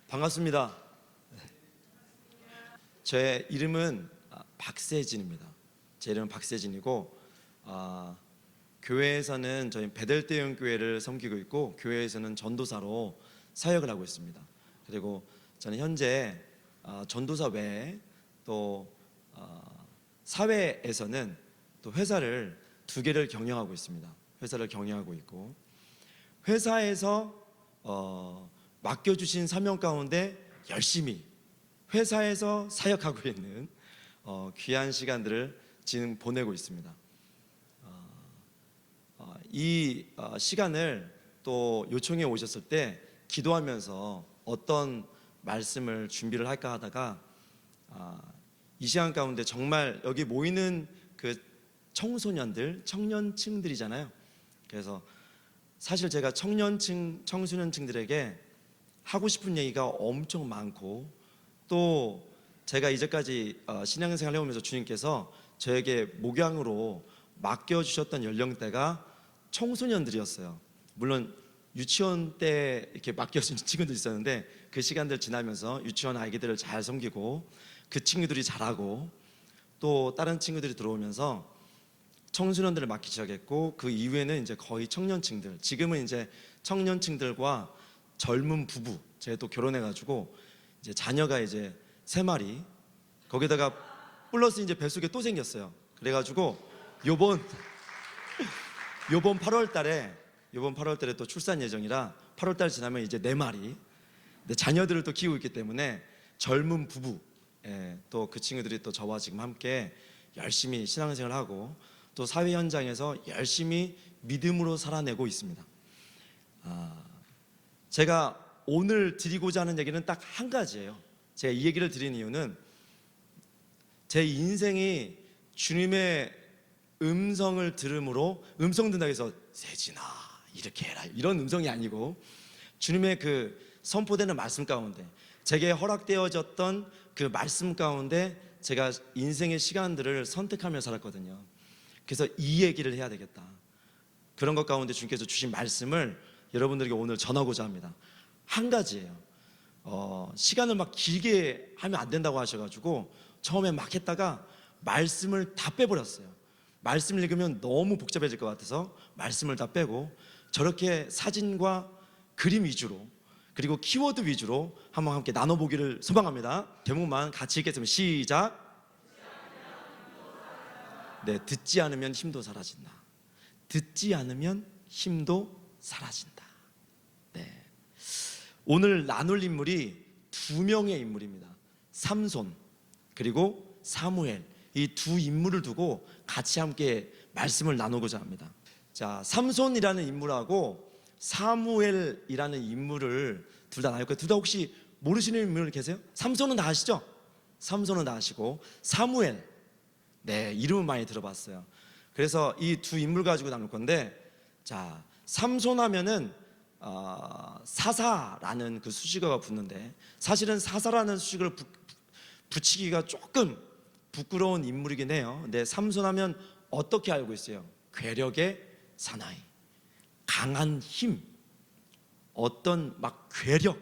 반갑습니다. 제 이름은 박세진입니다. 제 이름은 박세진이고 교회에서는 저희 베델대형 교회를 섬기고 있고 교회에서는 전도사로 사역을 하고 있습니다. 그리고 저는 현재 전도사 외에 또 사회에서는 또 회사를 2개를 경영하고 있습니다. 회사를 경영하고 있고 회사에서 맡겨주신 사명 가운데 열심히 회사에서 사역하고 있는 귀한 시간들을 지금 보내고 있습니다. 이 시간을 또 요청해 오셨을 때 기도하면서 어떤 말씀을 준비를 할까 하다가 이 시간 가운데 정말 여기 모이는 그 청소년들, 청년층들이잖아요. 그래서 사실 제가 청년층, 청소년층들에게 하고 싶은 얘기가 엄청 많고 또 제가 이제까지 신앙생활 해오면서 주님께서 저에게 목양으로 맡겨주셨던 연령대가 청소년들이었어요. 물론 유치원 때 이렇게 맡겨진 친구들 있었는데 그 시간들 지나면서 유치원 아이들을 잘 섬기고 그 친구들이 자라고 또 다른 친구들이 들어오면서 청소년들을 맡기 시작했고 그 이후에는 이제 거의 청년층들, 지금은 이제 청년층들과 젊은 부부, 제가 또 결혼해가지고 이제 자녀가 이제 3마리, 거기다가 플러스 이제 뱃속에 또 생겼어요. 그래가지고 요번 8월 달에 또 출산 예정이라 8월 달 지나면 이제 4마리. 근데 자녀들을 또 키우고 있기 때문에 젊은 부부, 또 그 친구들이 또 저와 지금 함께 열심히 신앙생활을 하고 또 사회 현장에서 열심히 믿음으로 살아내고 있습니다. 제가 오늘 드리고자 하는 얘기는 딱 한 가지예요. 제가 이 얘기를 드린 이유는 제 인생이 주님의 음성을 들음으로, 음성 듣는다고 해서 세진아 이렇게 해라 이런 음성이 아니고 주님의 그 선포되는 말씀 가운데 제게 허락되어졌던 그 말씀 가운데 제가 인생의 시간들을 선택하며 살았거든요. 그래서 이 얘기를 해야 되겠다. 그런 것 가운데 주님께서 주신 말씀을 여러분들에게 오늘 전하고자 합니다. 한 가지예요. 시간을 막 길게 하면 안 된다고 하셔가지고 처음에 막 했다가 말씀을 다 빼버렸어요. 말씀을 읽으면 너무 복잡해질 것 같아서 말씀을 다 빼고 저렇게 사진과 그림 위주로 그리고 키워드 위주로 한번 함께 나눠보기를 소망합니다. 제목만 같이 읽겠습니다. 시작. 네, 듣지 않으면 힘도 사라진다. 듣지 않으면 힘도 사라진다. 네, 오늘 나눌 인물이 2명의 인물입니다. 삼손 그리고 사무엘, 이 2 인물을 두고 같이 함께 말씀을 나누고자 합니다. 자, 삼손이라는 인물하고 사무엘이라는 인물을 둘 다 나눌 거예요. 둘 다 혹시 모르시는 인물 계세요? 삼손은 다 아시죠? 삼손은 다 아시고 사무엘, 네, 이름은 많이 들어봤어요. 그래서 이 2 인물 가지고 나눌 건데, 자, 삼손 하면은 사사라는 그 수식어가 붙는데 사실은 사사라는 수식어를 붙이기가 조금 부끄러운 인물이긴 해요. 근데 삼손 하면 어떻게 알고 있어요? 괴력의 사나이, 강한 힘, 어떤 막 괴력,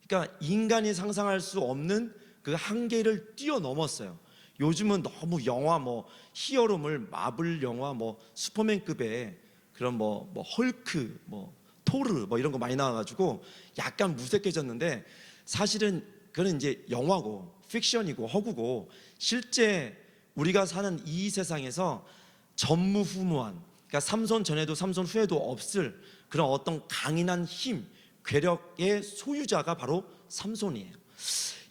그러니까 인간이 상상할 수 없는 그 한계를 뛰어넘었어요. 요즘은 너무 영화 뭐 히어로물, 마블 영화 뭐 슈퍼맨급의 그런 뭐 헐크, 뭐 토르 뭐 이런 거 많이 나와가지고 약간 무색해졌는데 사실은 그건 이제 영화고 픽션이고 허구고 실제 우리가 사는 이 세상에서 전무후무한, 그러니까 삼손 전에도 삼손 후에도 없을 그런 어떤 강인한 힘, 괴력의 소유자가 바로 삼손이에요.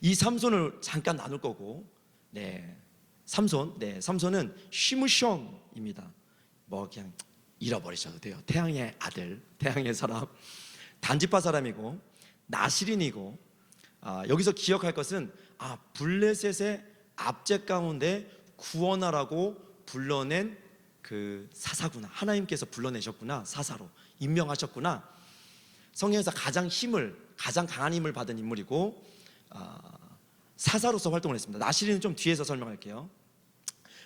이 삼손을 잠깐 나눌 거고, 네, 삼손은 쉬므숑입니다. 뭐 그냥 잃어버리셔도 돼요. 태양의 아들, 태양의 사람, 단지파 사람이고 나시린이고, 여기서 기억할 것은 블레셋의 압제 가운데 구원하라고 불러낸 그 사사구나. 하나님께서 불러내셨구나. 사사로 임명하셨구나. 성경에서 가장 강한 힘을 받은 인물이고 사사로서 활동을 했습니다. 나시린은 좀 뒤에서 설명할게요.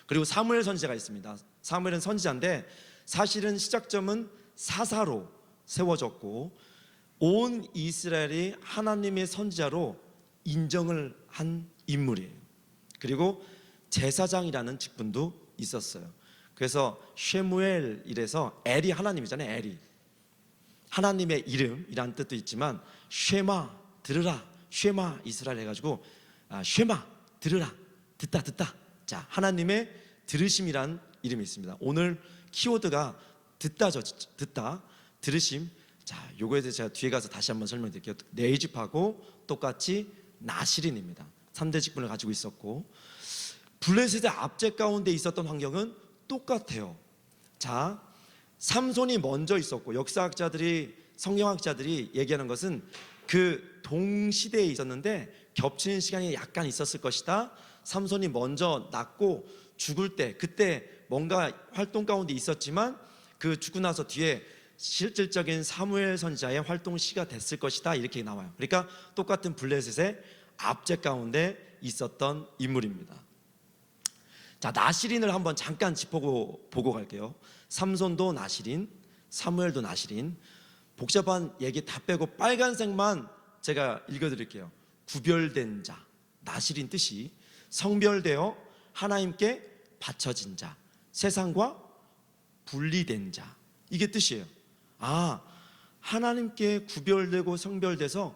그리고 사무엘 선지자가 있습니다. 사무엘은 선지자인데 사실은 시작점은 사사로 세워졌고 온 이스라엘이 하나님의 선지자로 인정을 한 인물이에요. 그리고 제사장이라는 직분도 있었어요. 그래서 쉐무엘 이래서 엘이 하나님이잖아요. 엘이 하나님의 이름이란 뜻도 있지만 쉐마 들으라, 쉐마 이스라엘 해가지고 쉐마 들으라, 듣다. 자, 하나님의 들으심이란 이름이 있습니다. 오늘 키워드가 듣다죠. 듣다, 들으심. 자, 요거에 대해서 제가 뒤에 가서 다시 한번 설명드릴게요. 네이집하고 똑같이 나시린입니다. 3대 직분을 가지고 있었고, 블레셋의 압제 가운데 있었던 환경은 똑같아요. 자, 삼손이 먼저 있었고, 역사학자들이, 성경학자들이 얘기하는 것은 그 동시대에 있었는데 겹치는 시간이 약간 있었을 것이다. 삼손이 먼저 낳고 죽을 때, 그때 뭔가 활동 가운데 있었지만 그 죽고 나서 뒤에 실질적인 사무엘 선지자의 활동 시가 됐을 것이다, 이렇게 나와요. 그러니까 똑같은 블레셋의 압제 가운데 있었던 인물입니다. 자, 나시린을 한번 잠깐 짚어보고 갈게요. 삼손도 나시린, 사무엘도 나시린. 복잡한 얘기 다 빼고 빨간색만 제가 읽어드릴게요. 구별된 자, 나시린 뜻이 성별되어 하나님께 바쳐진 자, 세상과 분리된 자, 이게 뜻이에요. 하나님께 구별되고 성별돼서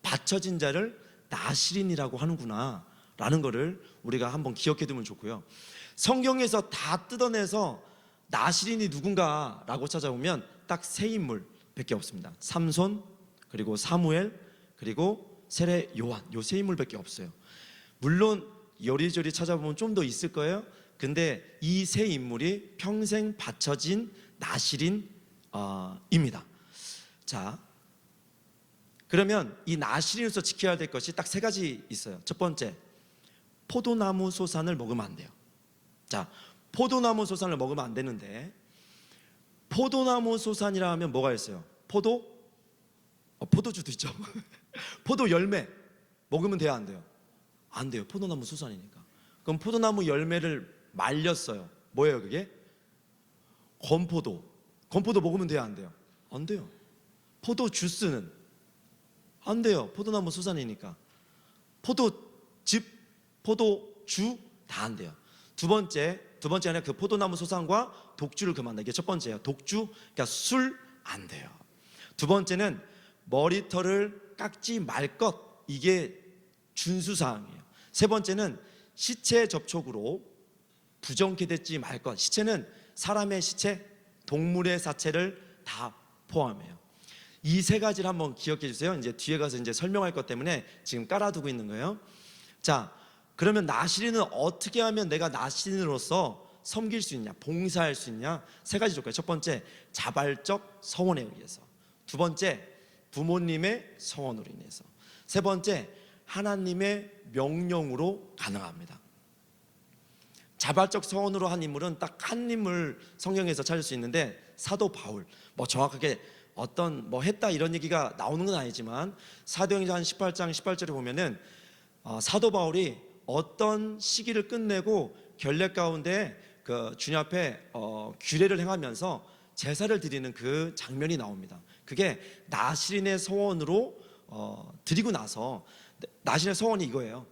바쳐진 자를 나시린이라고 하는구나 라는 거를 우리가 한번 기억해 두면 좋고요. 성경에서 다 뜯어내서 나시린이 누군가 라고 찾아보면 딱 세 인물밖에 없습니다. 삼손, 그리고 사무엘, 그리고 세례 요한, 요 세 인물밖에 없어요. 물론 여리저리 찾아보면 좀 더 있을 거예요. 근데 이 세 인물이 평생 바쳐진 나시린입니다. 자, 그러면 이 나시린으로서 지켜야 될 것이 딱 세 가지 있어요. 첫 번째, 포도나무 소산을 먹으면 안 돼요. 자, 포도나무 소산을 먹으면 안 되는데, 포도나무 소산이라 하면 뭐가 있어요? 포도주도 있죠. 포도 열매 먹으면 돼요, 안 돼요? 안 돼요. 포도나무 소산이니까. 그럼 포도나무 열매를 말렸어요. 뭐예요 그게? 건포도 먹으면 돼요, 안 돼요? 안 돼요. 포도 주스는 안 돼요. 포도나무 소산이니까. 포도즙, 포도주 다 안 돼요. 두 번째 아니라 그 포도나무 소산과 독주를 금한다. 이게 첫 번째예요. 독주, 그러니까 술 안 돼요. 두 번째는 머리털을 깎지 말 것, 이게 준수사항이에요. 세 번째는 시체 접촉으로 부정케 됐지 말 것. 시체는 사람의 시체, 동물의 사체를 다 포함해요. 이 세 가지를 한번 기억해 주세요. 이제 뒤에 가서 이제 설명할 것 때문에 지금 깔아두고 있는 거예요. 자, 그러면 나시린은 어떻게 하면 내가 나시린으로서 섬길 수 있냐, 봉사할 수 있냐? 세 가지 조건. 첫 번째, 자발적 서원에 의해서. 두 번째, 부모님의 서원으로 인해서. 세 번째, 하나님의 명령으로 가능합니다. 자발적 서원으로 한 인물은 딱 한 인물 성경에서 찾을 수 있는데, 사도 바울. 정확하게 어떤 했다 이런 얘기가 나오는 건 아니지만 사도행전 18장 18절에 보면은 사도 바울이 어떤 시기를 끝내고 결례 가운데 그 주님 앞에 규례를 행하면서 제사를 드리는 그 장면이 나옵니다. 그게 나시린의 서원으로 드리고 나서, 나시린의 서원이 이거예요.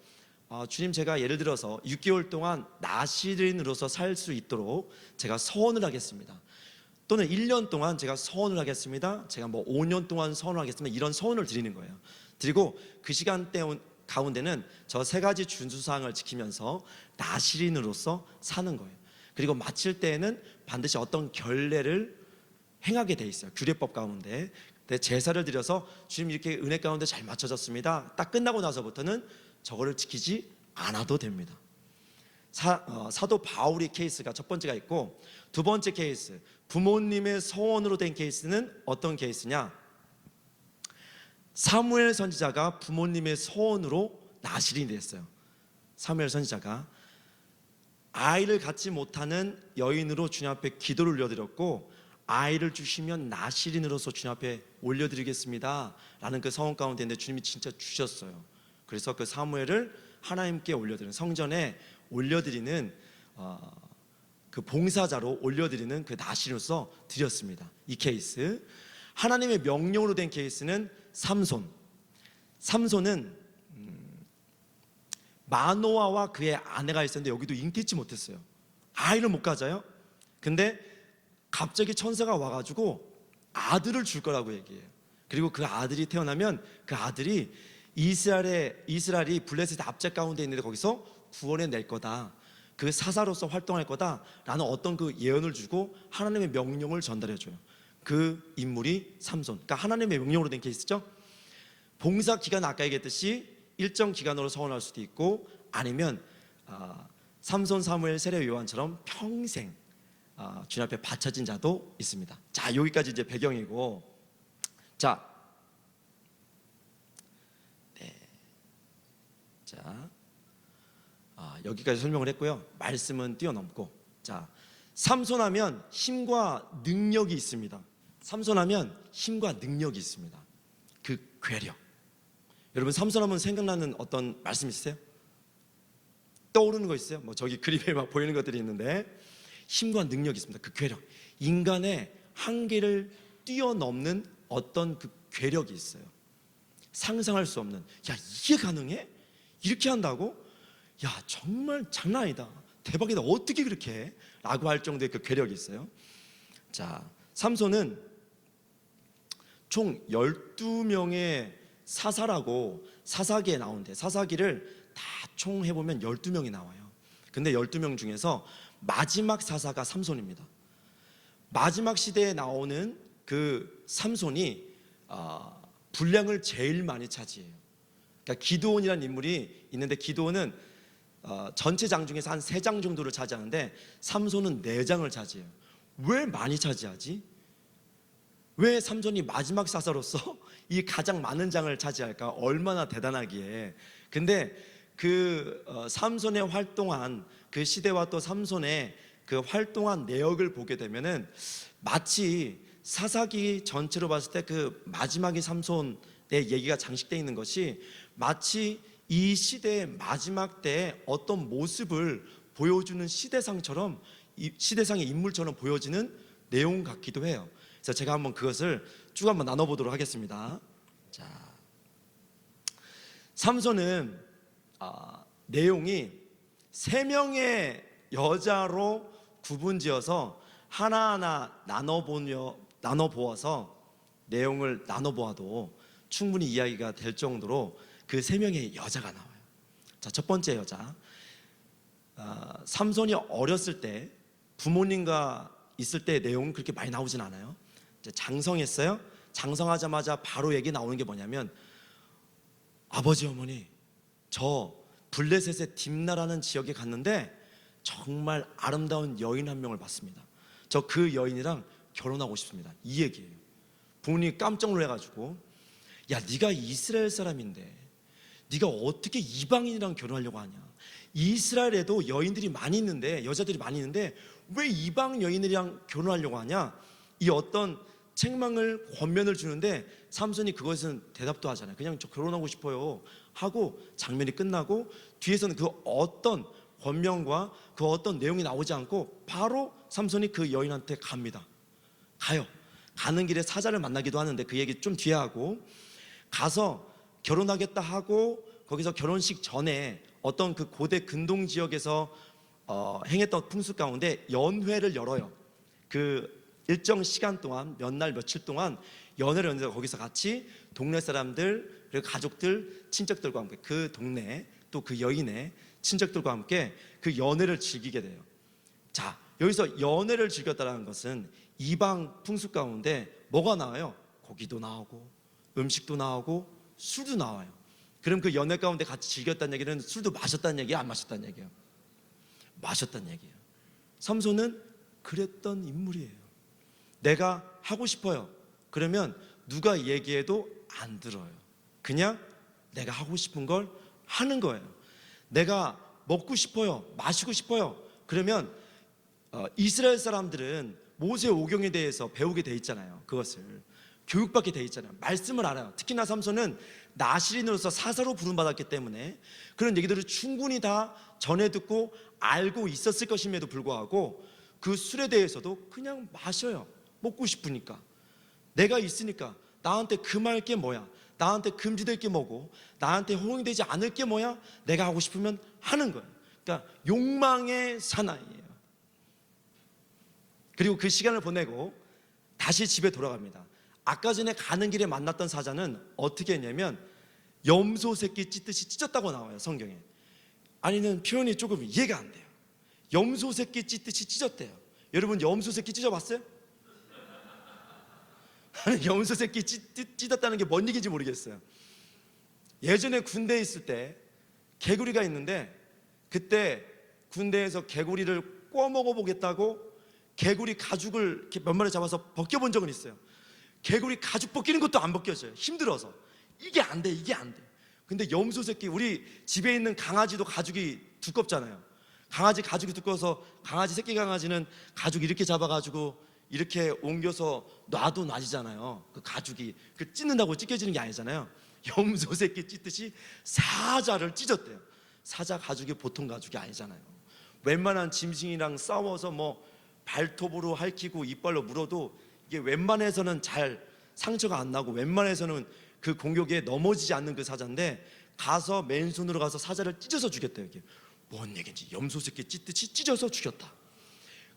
주님, 제가 예를 들어서 6개월 동안 나시린으로서 살 수 있도록 제가 서원을 하겠습니다. 또는 1년 동안 제가 서원을 하겠습니다. 제가 5년 동안 서원을 하겠습니다. 이런 서원을 드리는 거예요. 드리고 그 시간대 가운데는 저 세 가지 준수사항을 지키면서 나시린으로서 사는 거예요. 그리고 마칠 때에는 반드시 어떤 결례를 행하게 돼 있어요. 규례법 가운데. 제사를 드려서 주님 이렇게 은혜 가운데 잘 맞춰졌습니다. 딱 끝나고 나서부터는 저거를 지키지 않아도 됩니다. 사도 바울의 케이스가 첫 번째가 있고, 두 번째 케이스, 부모님의 서원으로 된 케이스는 어떤 케이스냐? 사무엘 선지자가 부모님의 서원으로 나시린이 됐어요. 사무엘 선지자가 아이를 갖지 못하는 여인으로 주님 앞에 기도를 올려드렸고, 아이를 주시면 나시린으로서 주님 앞에 올려드리겠습니다 라는 그 서원 가운데 있는데 주님이 진짜 주셨어요. 그래서 그 사무엘을 하나님께 올려드리는, 성전에 올려드리는 그 봉사자로 올려드리는 그 나시린으로서 드렸습니다. 이 케이스. 하나님의 명령으로 된 케이스는 삼손. 삼손은 마노아와 그의 아내가 있었는데 여기도 잉태치 못했어요. 아이를 못 가져요. 근데 갑자기 천사가 와가지고 아들을 줄 거라고 얘기해요. 그리고 그 아들이 태어나면 그 아들이 이스라엘이 블레셋의 압제 가운데 있는데 거기서 구원해 낼 거다, 그 사사로서 활동할 거다라는 어떤 그 예언을 주고 하나님의 명령을 전달해줘요. 그 인물이 삼손. 그러니까 하나님의 명령으로 된 케이스죠. 봉사 기간 아까 얘기했듯이 일정 기간으로 서원할 수도 있고, 아니면 삼손, 사무엘, 세례, 요한처럼 평생 주님 앞에 바쳐진 자도 있습니다. 자, 여기까지 이제 배경이고, 자, 네, 자, 여기까지 설명을 했고요. 말씀은 뛰어넘고, 자, 삼손하면 힘과 능력이 있습니다. 삼손하면 힘과 능력이 있습니다. 그 괴력. 여러분, 삼손하면 생각나는 어떤 말씀 있으세요? 떠오르는 거 있어요? 뭐 저기 그림에 막 보이는 것들이 있는데, 힘과 능력이 있습니다. 그 괴력, 인간의 한계를 뛰어넘는 어떤 그 괴력이 있어요. 상상할 수 없는, 야, 이게 가능해? 이렇게 한다고? 야, 정말 장난 아니다, 대박이다, 어떻게 그렇게 해? 라고 할 정도의 그 괴력이 있어요. 자, 삼손은 총 12명의 사사라고 사사기에 나오는데, 사사기를 다 총 해보면 12명이 나와요. 근데 12명 중에서 마지막 사사가 삼손입니다. 마지막 시대에 나오는 그 삼손이 분량을 제일 많이 차지해요. 그러니까 기드온이라는 인물이 있는데, 기드온은 전체 장 중에서 한 3장 정도를 차지하는데 삼손은 4장을 차지해요. 왜 많이 차지하지? 왜 삼손이 마지막 사사로서 이 가장 많은 장을 차지할까? 얼마나 대단하기에. 근데 그 삼손의 활동한 그 시대와 또 삼손의 그 활동한 내역을 보게 되면은 마치 사사기 전체로 봤을 때 그 마지막에 삼손의 얘기가 장식되어 있는 것이 마치 이 시대의 마지막 때의 어떤 모습을 보여주는 시대상처럼, 시대상의 인물처럼 보여지는 내용 같기도 해요. 그래서 제가 한번 그것을 쭉 한번 나눠보도록 하겠습니다. 자, 삼손은 내용이 3명의 여자로 구분지어서 하나하나 나눠보아서 내용을 나눠보아도 충분히 이야기가 될 정도로 그 3명의 여자가 나와요. 자, 첫 번째 여자, 삼손이 어렸을 때 부모님과 있을 때 내용은 그렇게 많이 나오진 않아요. 이제 장성했어요. 장성하자마자 바로 얘기 나오는 게 뭐냐면, 아버지, 어머니, 저 블레셋의 딥나라는 지역에 갔는데 정말 아름다운 여인 한 명을 봤습니다. 저 그 여인이랑 결혼하고 싶습니다. 이 얘기예요. 부모님이 깜짝 놀라가지고, 야, 네가 이스라엘 사람인데 네가 어떻게 이방인이랑 결혼하려고 하냐? 이스라엘에도 여인들이 많이 있는데, 여자들이 많이 있는데 왜 이방 여인들이랑 결혼하려고 하냐? 이 어떤 책망을, 권면을 주는데 삼손이 그것은 대답도 하잖아요. 그냥 저 결혼하고 싶어요 하고 장면이 끝나고, 뒤에서는 그 어떤 권면과 그 어떤 내용이 나오지 않고 바로 삼손이 그 여인한테 갑니다. 가요. 가는 길에 사자를 만나기도 하는데 그 얘기 좀 뒤에 하고, 가서 결혼하겠다 하고 거기서 결혼식 전에 어떤 그 고대 근동 지역에서 행했던 풍습 가운데 연회를 열어요. 그 일정 시간 동안, 몇 날 며칠 동안 연회를 열어서 거기서 같이 동네 사람들, 그리고 가족들, 친척들과 함께 그 동네, 또 그 여인의 친척들과 함께 그 연회를 즐기게 돼요. 자, 여기서 연회를 즐겼다는 것은 이방 풍습 가운데 뭐가 나와요? 고기도 나오고 음식도 나오고 술도 나와요. 그럼 그 연회 가운데 같이 즐겼다는 얘기는 술도 마셨다는 얘기야, 안 마셨다는 얘기야? 마셨다는 얘기예요. 삼손은 그랬던 인물이에요. 내가 하고 싶어요. 그러면 누가 얘기해도 안 들어요. 그냥 내가 하고 싶은 걸 하는 거예요. 내가 먹고 싶어요, 마시고 싶어요. 그러면 이스라엘 사람들은 모세 오경에 대해서 배우게 돼 있잖아요. 그것을 교육받게 돼 있잖아요. 말씀을 알아요. 특히나 삼손은 나실인으로서 사사로 부름받았기 때문에 그런 얘기들을 충분히 다 전해 듣고 알고 있었을 것임에도 불구하고 그 술에 대해서도 그냥 마셔요. 먹고 싶으니까. 내가 있으니까 나한테 금할 게 뭐야? 나한테 금지될 게 뭐고? 나한테 허용되지 않을 게 뭐야? 내가 하고 싶으면 하는 거예요. 그러니까 욕망의 사나이예요. 그리고 그 시간을 보내고 다시 집에 돌아갑니다. 아까 전에 가는 길에 만났던 사자는 어떻게 했냐면 염소 새끼 찢듯이 찢었다고 나와요, 성경에. 아니는 표현이 조금 이해가 안 돼요. 염소 새끼 찢듯이 찢었대요. 여러분 염소 새끼 찢어봤어요? 아니, 염소 새끼 찢었다는 게 뭔 얘기인지 모르겠어요. 예전에 군대에 있을 때 개구리가 있는데 그때 군대에서 개구리를 구워 먹어보겠다고 개구리 가죽을 이렇게 몇 마리 잡아서 벗겨본 적은 있어요. 개구리 가죽 벗기는 것도 안 벗겨져요. 힘들어서. 이게 안 돼, 이게 안 돼. 근데 염소 새끼, 우리 집에 있는 강아지도 가죽이 두껍잖아요. 강아지 가죽이 두꺼워서 강아지 새끼 강아지는 가죽 이렇게 잡아가지고 이렇게 옮겨서 놔도 놔지잖아요. 그 가죽이 그 찢는다고 찢겨지는 게 아니잖아요. 염소 새끼 찢듯이 사자를 찢었대요. 사자 가죽이 보통 가죽이 아니잖아요. 웬만한 짐승이랑 싸워서 뭐 발톱으로 핥히고 이빨로 물어도 이게 웬만해서는 잘 상처가 안 나고 웬만해서는 그 공격에 넘어지지 않는 그 사자인데 가서 맨손으로 가서 사자를 찢어서 죽였대요. 이게 뭔 얘기인지. 염소 새끼 찢듯이 찢어서 죽였다.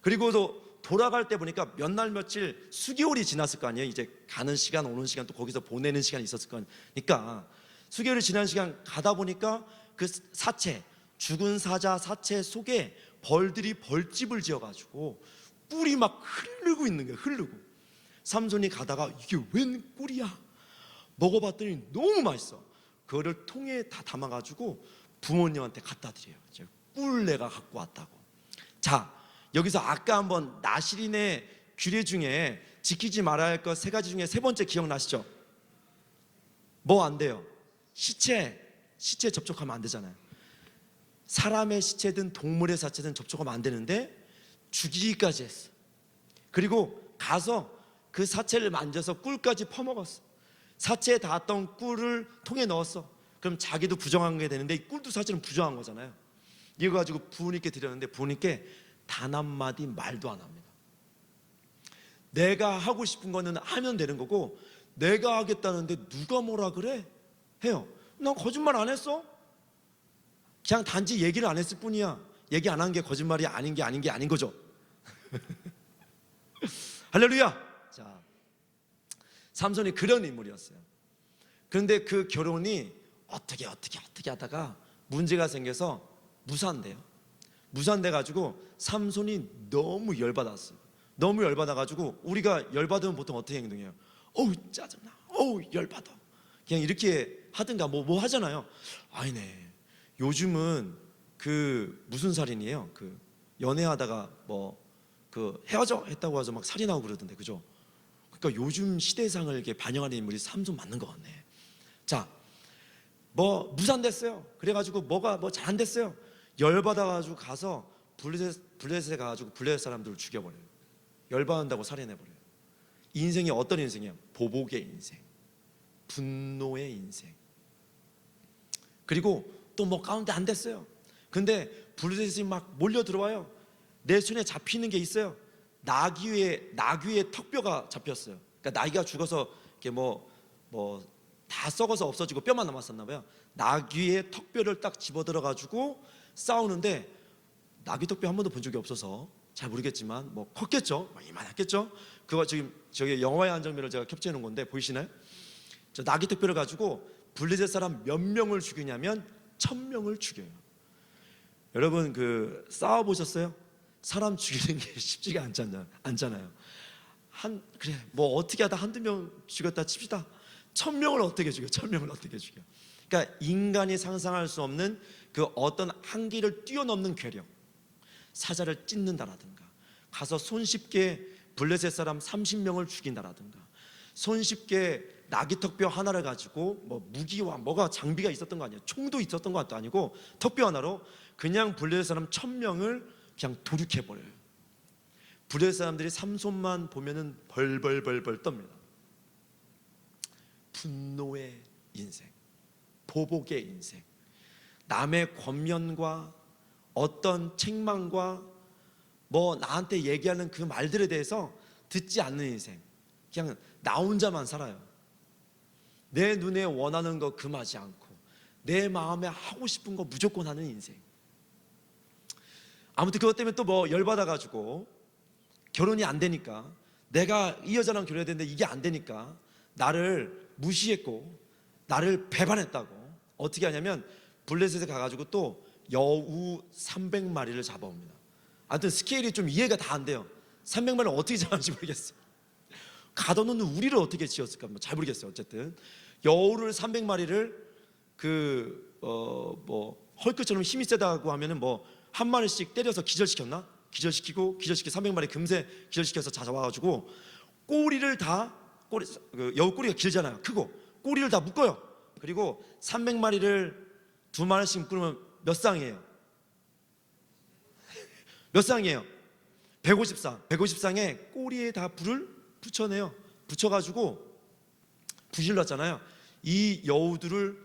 그리고도 돌아갈 때 보니까 몇 날 며칠 수개월이 지났을 거 아니에요. 이제 가는 시간 오는 시간 또 거기서 보내는 시간이 있었을 거니까 수개월이 지난 시간 가다 보니까 그 사체, 죽은 사자 사체 속에 벌들이 벌집을 지어가지고 꿀이 막 흐르고 있는 거예요. 흐르고. 삼손이 가다가 이게 웬 꿀이야? 먹어봤더니 너무 맛있어. 그거를 통에 다 담아가지고 부모님한테 갖다 드려요. 꿀 내가 갖고 왔다고. 자, 여기서 아까 한번 나시린의 규례 중에 지키지 말아야 할 것 세 가지 중에 세 번째 기억나시죠? 뭐 안 돼요? 시체 접촉하면 안 되잖아요. 사람의 시체든 동물의 사체든 접촉하면 안 되는데 죽이기까지 했어. 그리고 가서 그 사체를 만져서 꿀까지 퍼먹었어. 사체에 닿았던 꿀을 통에 넣었어. 그럼 자기도 부정한 게 되는데 이 꿀도 사실은 부정한 거잖아요. 이거 가지고 부모님께 드렸는데 부모님께 단 한마디 말도 안 합니다. 내가 하고 싶은 거는 하면 되는 거고 내가 하겠다는데 누가 뭐라 그래? 해요. 난 거짓말 안 했어. 그냥 단지 얘기를 안 했을 뿐이야. 얘기 안 한 게 거짓말이 아닌 게 아닌 거죠. 할렐루야. 자, 삼손이 그런 인물이었어요. 그런데 그 결혼이 어떻게 하다가 문제가 생겨서 무산돼요. 무산돼 가지고 삼손이 너무 열받았어요. 너무 열받아가지고 우리가 열받으면 보통 어떻게 행동해요? 어우 짜증나, 어우 열받아. 그냥 이렇게 하든가 뭐 하잖아요. 아니네. 요즘은 그 무슨 살인이에요? 그 연애하다가 뭐 그 헤어져 했다고 해서 막 살인하고 그러던데, 그죠? 그러니까 요즘 시대상을 이렇게 반영하는 인물이 삼손 맞는 것 같네. 자, 뭐 무산됐어요. 그래가지고 뭐가 뭐 잘 안 됐어요. 열받아가지고 가서 블레셋에 가가지고 블레셋 사람들을 죽여버려요. 열받는다고 살인해버려요. 인생이 어떤 인생이에요? 보복의 인생, 분노의 인생. 그리고 또 뭐 가운데 안 됐어요. 근데 블레셋이 막 몰려 들어와요. 내 손에 잡히는 게 있어요. 나귀의 턱뼈가 잡혔어요. 그러니까 나귀가 죽어서 이렇게 뭐 다 썩어서 없어지고 뼈만 남았었나 봐요. 나귀의 턱뼈를 딱 집어들어가지고 싸우는데 나귀 턱뼈 한 번도 본 적이 없어서 잘 모르겠지만 뭐 컸겠죠. 뭐 이만했겠죠. 그거 지금 저기 영화의 한 장면을 제가 캡처해 놓은 건데 보이시나요? 저 나귀 턱뼈를 가지고 블레셋 사람 몇 명을 죽이냐면 1000명을 죽여요. 여러분 그 싸워 보셨어요? 사람 죽이는 게 쉽지가 않잖아요. 그래 뭐 어떻게 하다 한두 명 죽였다 칩시다. 1000명을 어떻게 죽여? 1000명을 어떻게 죽여? 그러니까 인간이 상상할 수 없는 그 어떤 한계를 뛰어넘는 괴력. 사자를 찢는다라든가, 가서 손쉽게 블레셋 사람 30명을 죽인다라든가, 손쉽게 나귀 턱뼈 하나를 가지고 뭐 무기와 뭐가 장비가 있었던 거 아니에요. 총도 있었던 것도 아니고 턱뼈 하나로 그냥 블레셋 사람 1000명을 그냥 도륙해버려요. 블레셋 사람들이 삼손만 보면은 벌벌벌벌 떱니다. 분노의 인생, 보복의 인생, 남의 권면과 어떤 책망과 뭐 나한테 얘기하는 그 말들에 대해서 듣지 않는 인생. 그냥 나 혼자만 살아요. 내 눈에 원하는 거 금하지 않고 내 마음에 하고 싶은 거 무조건 하는 인생. 아무튼 그것 때문에 또 뭐 열받아가지고 결혼이 안 되니까, 내가 이 여자랑 결혼해야 되는데 이게 안 되니까 나를 무시했고 나를 배반했다고 어떻게 하냐면 블레셋에 가가지고 또 여우 300마리를 잡아옵니다. 아무튼 스케일이 좀 이해가 다 안 돼요. 300마리를 어떻게 잡았는지 모르겠어요. 가둬놓는 우리를 어떻게 지었을까 잘 모르겠어요. 어쨌든 여우를 300마리를 헐크처럼 힘이 세다고 하면은 뭐 한 마리씩 때려서 기절시켰나? 기절시키고 300마리 금세 기절시켜서 잡아와가지고 꼬리를 다 여우 꼬리가 길잖아요. 크고 꼬리를 다 묶어요. 그리고 300마리를 2마리씩 묶으면 몇 쌍이에요? 몇 쌍이에요? 150쌍. 150쌍에 꼬리에 다 불을 붙여내요. 붙여가지고 부실렀잖아요. 이 여우들을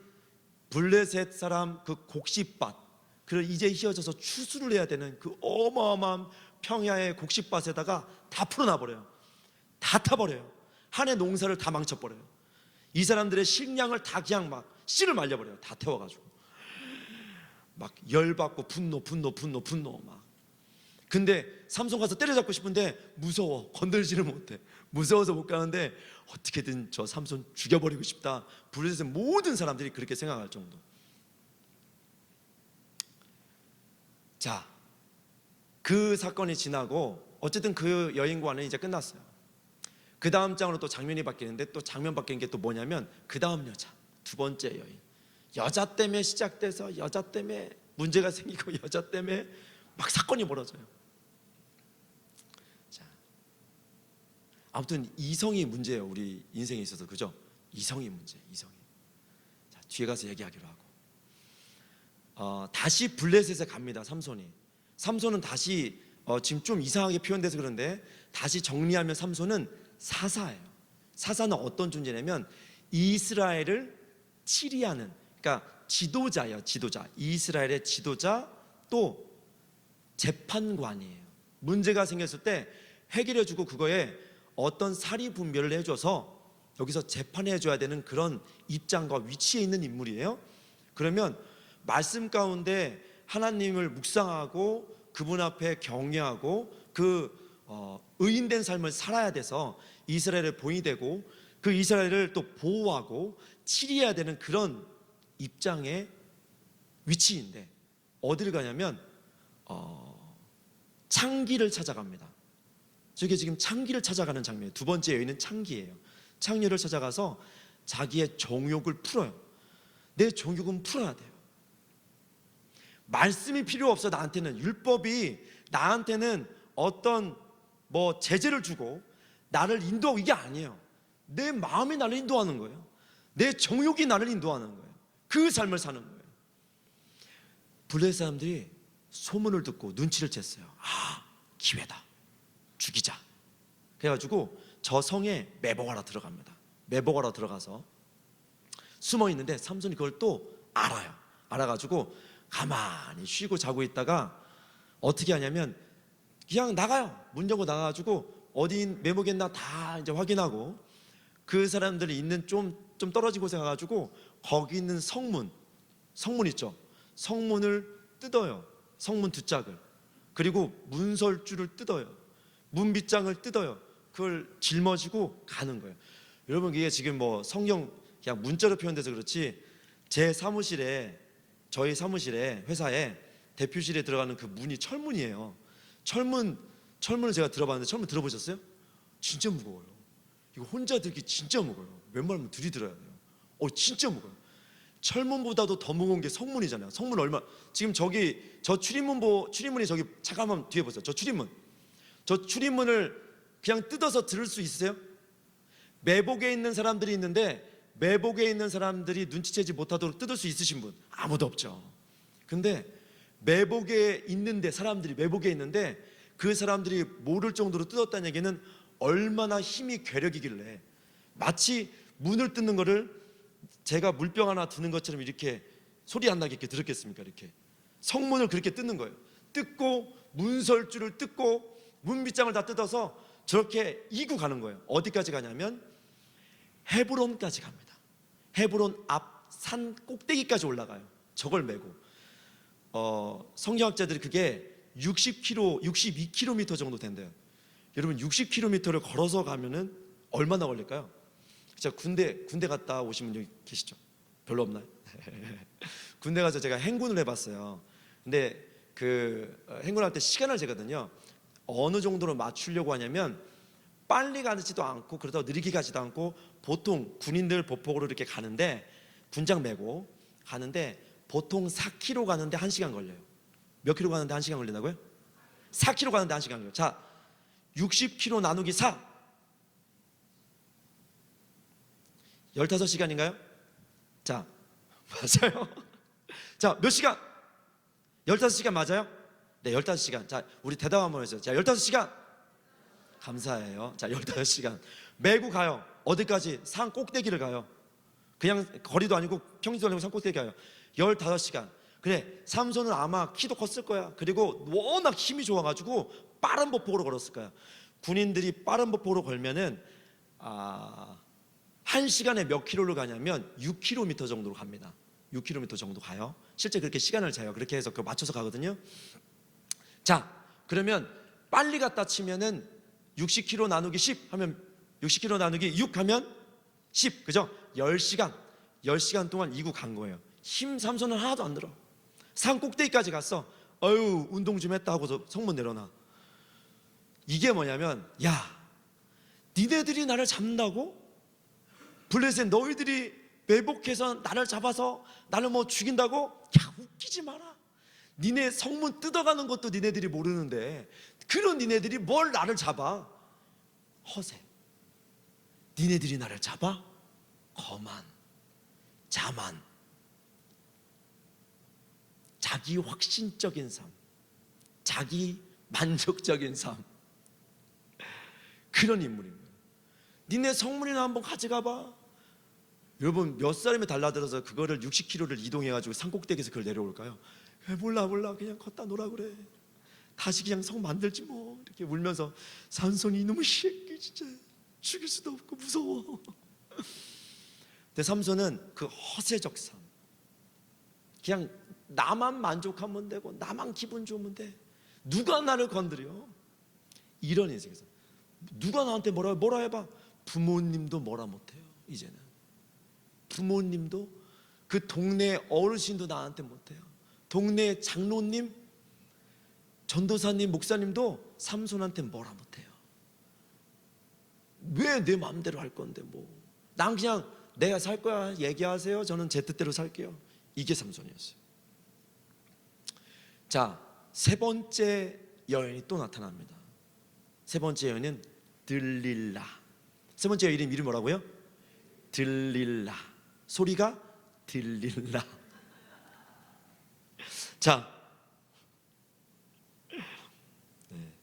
블레셋 사람 그 곡식밭, 그 이제 휘어져서 추수를 해야 되는 그 어마어마한 평야의 곡식밭에다가 다 풀어놔버려요. 다 타버려요. 한 해 농사를 다 망쳐버려요. 이 사람들의 식량을 다 그냥 막 씨를 말려버려요. 다 태워가지고 막 열받고 분노 막. 근데 삼손 가서 때려잡고 싶은데 무서워. 건들지를 못해. 무서워서 못 가는데 어떻게든 저 삼손 죽여버리고 싶다. 블레셋의 모든 사람들이 그렇게 생각할 정도. 자, 그 사건이 지나고 어쨌든 그 여인과는 이제 끝났어요. 그 다음 장으로 또 장면이 바뀌는데, 또 장면 바뀐 게 또 뭐냐면 그 다음 여자, 두 번째 여인. 여자 때문에 시작돼서 여자 때문에 문제가 생기고 여자 때문에 막 사건이 벌어져요. 자, 아무튼 이성이 문제예요. 우리 인생에 있어서. 그죠? 이성이 문제. 이성이. 자, 뒤에 가서 얘기하기로 하고. 다시 블레셋에 갑니다. 삼손은 다시 지금 좀 이상하게 표현돼서 그런데 다시 정리하면 삼손은 사사예요. 사사는 어떤 존재냐면 이스라엘을 치리하는, 그러니까 지도자예요. 지도자. 이스라엘의 지도자, 또 재판관이에요. 문제가 생겼을 때 해결해주고 그거에 어떤 사리 분별을 해줘서 여기서 재판해줘야 되는 그런 입장과 위치에 있는 인물이에요. 그러면 말씀 가운데 하나님을 묵상하고 그분 앞에 경외하고 의인된 삶을 살아야 돼서 이스라엘의 본이 되고 그 이스라엘을 또 보호하고 치리해야 되는 그런 입장의 위치인데, 어디를 가냐면 창기를 찾아갑니다. 저게 지금 창기를 찾아가는 장면이에요. 두 번째 여인은 창기예요. 창기를 찾아가서 자기의 정욕을 풀어요. 내 정욕은 풀어야 돼요. 말씀이 필요 없어. 나한테는 율법이 나한테는 어떤 제재를 주고 나를 인도하고 이게 아니에요. 내 마음이 나를 인도하는 거예요. 내 정욕이 나를 인도하는 거예요. 그 삶을 사는 거예요. 블레셋 사람들이 소문을 듣고 눈치를 챘어요. 기회다. 죽이자. 그래가지고 저 성에 매복하러 들어갑니다. 매복하러 들어가서 숨어 있는데 삼손이 그걸 또 알아요. 알아가지고 가만히 쉬고 자고 있다가 어떻게 하냐면 그냥 나가요. 문 열고 나가가지고 어디 매복에 있나 다 이제 확인하고 그 사람들이 있는 좀 떨어진 곳에 가가지고 거기 있는 성문 있죠. 성문을 뜯어요. 성문 두 짝을. 그리고 문설주를 뜯어요. 문빗장을 뜯어요. 그걸 짊어지고 가는 거예요. 여러분, 이게 지금 성경 그냥 문자로 표현돼서 그렇지, 저희 사무실에 회사에 대표실에 들어가는 그 문이 철문이에요. 철문을 제가 들어봤는데, 철문 들어보셨어요? 진짜 무거워요. 이거 혼자 들기 진짜 무거워요. 웬만하면 둘이 들어야 돼요. 진짜 무거워요. 철문보다도 더 무거운 게 성문이잖아요. 성문 지금 저 출입문이 저기 잠깐만 뒤에 보세요. 저 출입문을 그냥 뜯어서 들을 수 있으세요? 매복에 있는 사람들이 있는데 매복에 있는 사람들이 눈치채지 못하도록 뜯을 수 있으신 분 아무도 없죠. 근데 사람들이 매복에 있는데 그 사람들이 모를 정도로 뜯었다는 얘기는 얼마나 힘이 괴력이길래, 마치 문을 뜯는 거를 제가 물병 하나 드는 것처럼 이렇게 소리 안 나게 이렇게 들었겠습니까? 이렇게 성문을 그렇게 뜯는 거예요. 뜯고 문설주를 뜯고 문빗장을 다 뜯어서 저렇게 이고 가는 거예요. 어디까지 가냐면 헤브론까지 갑니다. 헤브론 앞 산 꼭대기까지 올라가요. 저걸 메고 성경학자들이 그게 60km, 62km 정도 된대요. 여러분 60km를 걸어서 가면은 얼마나 걸릴까요? 진짜 군대 갔다 오신 분 여기 계시죠? 별로 없나요? 군대 가서 제가 행군을 해봤어요. 근데 그 행군할 때 시간을 재거든요. 어느 정도로 맞추려고 하냐면 빨리 가지도 않고 그러다 느리게 가지도 않고 보통 군인들 보폭으로 이렇게 가는데 군장 메고 가는데 보통 4km 가는데 1시간 걸려요. 몇 킬로 가는데 1시간 걸린다고요? 4km 가는데 1시간 걸려요. 자, 60km 나누기 4 15시간인가요? 자, 맞아요. 자, 몇 시간? 15시간 맞아요? 네, 15시간. 자, 우리 대답 한번 해주세요. 자, 15시간. 감사해요. 자, 15시간. 메고 가요. 어디까지? 산 꼭대기를 가요. 그냥 거리도 아니고 평지도 아니고 산 꼭대기 가요. 15시간. 그래, 삼손은 아마 키도 컸을 거야. 그리고 워낙 힘이 좋아가지고 빠른 보폭으로 걸었을 거야. 군인들이 빠른 보폭으로 걸면은 1시간에 몇 킬로를 가냐면 6km 정도로 갑니다. 6km 정도 가요. 실제 그렇게 시간을 재요. 그렇게 해서 그거 맞춰서 가거든요. 자, 그러면 빨리 갔다 치면은 60km 나누기 10 하면 60km 나누기 6 하면 10, 그죠? 10시간 동안 이구 간 거예요. 힘 삼손은 하나도 안 들어. 산 꼭대기까지 갔어. 어유 운동 좀 했다 하고서 성문 내려놔. 이게 뭐냐면, 야, 니네들이 나를 잡는다고? 블레셋 너희들이 매복해서 나를 잡아서 나를 뭐 죽인다고? 야, 웃기지 마라. 니네 성문 뜯어가는 것도 니네들이 모르는데 그런 니네들이 뭘 나를 잡아? 허세. 니네들이 나를 잡아? 거만, 자만, 자기 확신적인 삶, 자기 만족적인 삶, 그런 인물입니다. 니네 성문이나 한번 가져가 봐. 여러분 몇 사람이 달라들어서 그거를 60km를 이동해가지고 산꼭대기에서 그걸 내려올까요? 몰라 그냥 걷다 놀아 그래. 다시 그냥 성 만들지 뭐. 이렇게 울면서 삼손이 이놈의 새끼 진짜 죽일 수도 없고 무서워. 근데 삼손은 그 허세적 삶, 그냥 나만 만족하면 되고 나만 기분 좋으면 돼. 누가 나를 건드려? 이런 인생에서 누가 나한테 뭐라 해봐. 부모님도 뭐라 못해요. 이제는 부모님도, 그 동네 어르신도 나한테 못해요. 동네 장로님, 전도사님, 목사님도 삼손한테 뭐라 못해요. 왜 내 마음대로 할 건데 뭐. 난 그냥 내가 살 거야 얘기하세요. 저는 제 뜻대로 살게요. 이게 삼손이었어요. 자, 세 번째 여인이 또 나타납니다. 세 번째 여인은 들릴라. 세 번째 여인 이름이 뭐라고요? 들릴라. 소리가 들릴라. 자, 네.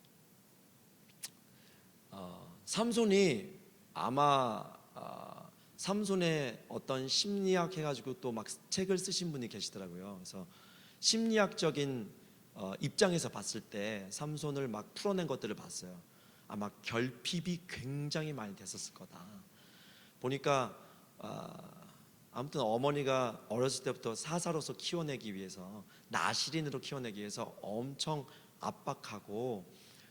삼손이 아마 삼손의 어떤 심리학 해가지고 또 막 책을 쓰신 분이 계시더라고요. 그래서 심리학적인 입장에서 봤을 때 삼손을 막 풀어낸 것들을 봤어요. 아마 결핍이 굉장히 많이 됐었을 거다. 보니까 아무튼 어머니가 어렸을 때부터 사사로서 키워내기 위해서, 나시린으로 키워내기 위해서 엄청 압박하고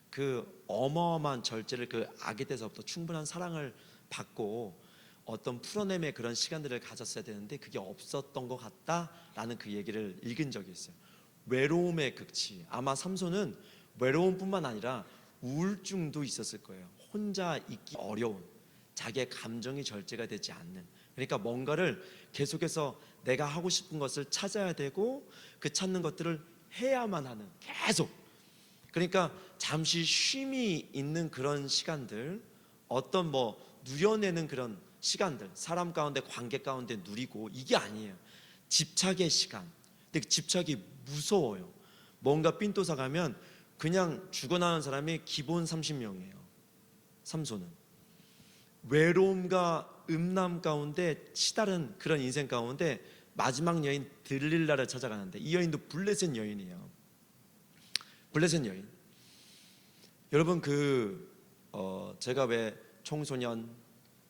그 어마어마한 절제를 그 아기 때서부터 충분한 사랑을 받고 어떤 풀어냄의 그런 시간들을 가졌어야 되는데 그게 없었던 것 같다라는 그 얘기를 읽은 적이 있어요. 외로움의 극치. 아마 삼손은 외로움뿐만 아니라 우울증도 있었을 거예요. 혼자 있기 어려운, 자기의 감정이 절제가 되지 않는, 그러니까 뭔가를 계속해서 내가 하고 싶은 것을 찾아야 되고 그 찾는 것들을 해야만 하는, 계속. 그러니까 잠시 쉼이 있는 그런 시간들, 어떤 뭐 누려내는 그런 시간들, 사람 가운데 관계 가운데 누리고, 이게 아니에요. 집착의 시간. 근데 그 집착이 무서워요. 뭔가 삔또사 가면 그냥 죽어나는 사람이 기본 30명이에요. 삼손은 외로움과 음람 가운데 치다른 그런 인생 가운데 마지막 여인 들릴라를 찾아가는데, 이 여인도 블레셋 여인이에요. 블레셋 여인. 여러분 그 제가 왜 청소년,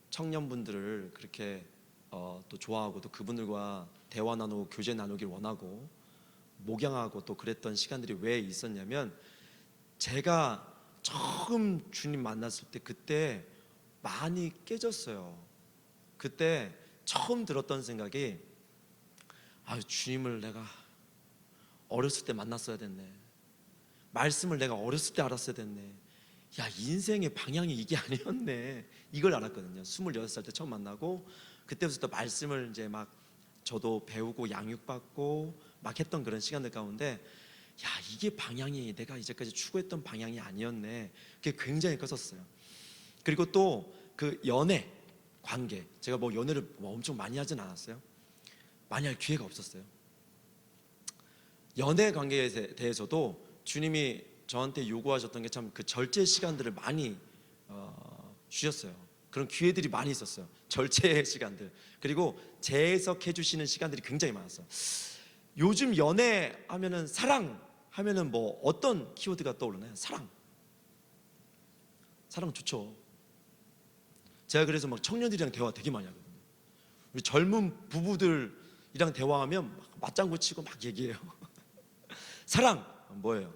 청년분들을 그렇게 또 좋아하고 또 그분들과 대화 나누고 교제 나누길 원하고 목양하고 또 그랬던 시간들이 왜 있었냐면, 제가 처음 주님 만났을 때 그때 많이 깨졌어요. 그때 처음 들었던 생각이, 주님을 내가 어렸을 때 만났어야 됐네. 말씀을 내가 어렸을 때 알았어야 됐네. 인생의 방향이 이게 아니었네. 이걸 알았거든요. 26살 때 처음 만나고, 그때부터 말씀을 이제 막 저도 배우고 양육받고 막 했던 그런 시간들 가운데, 이게 방향이 내가 이제까지 추구했던 방향이 아니었네. 그게 굉장히 컸었어요. 그리고 또 그 연애 관계, 제가 뭐 연애를 엄청 많이 하진 않았어요. 많이 할 기회가 없었어요. 연애 관계에 대해서도 주님이 저한테 요구하셨던 게 참 그 절제 시간들을 많이 주셨어요. 그런 기회들이 많이 있었어요. 절제의 시간들, 그리고 재해석해 주시는 시간들이 굉장히 많았어요. 요즘 연애하면은, 사랑 하면은 뭐 어떤 키워드가 떠오르나요? 사랑 좋죠. 제가 그래서 막 청년들이랑 대화 되게 많이 하거든요. 우리 젊은 부부들이랑 대화하면 막 맞장구 치고 막 얘기해요. 사랑 뭐예요?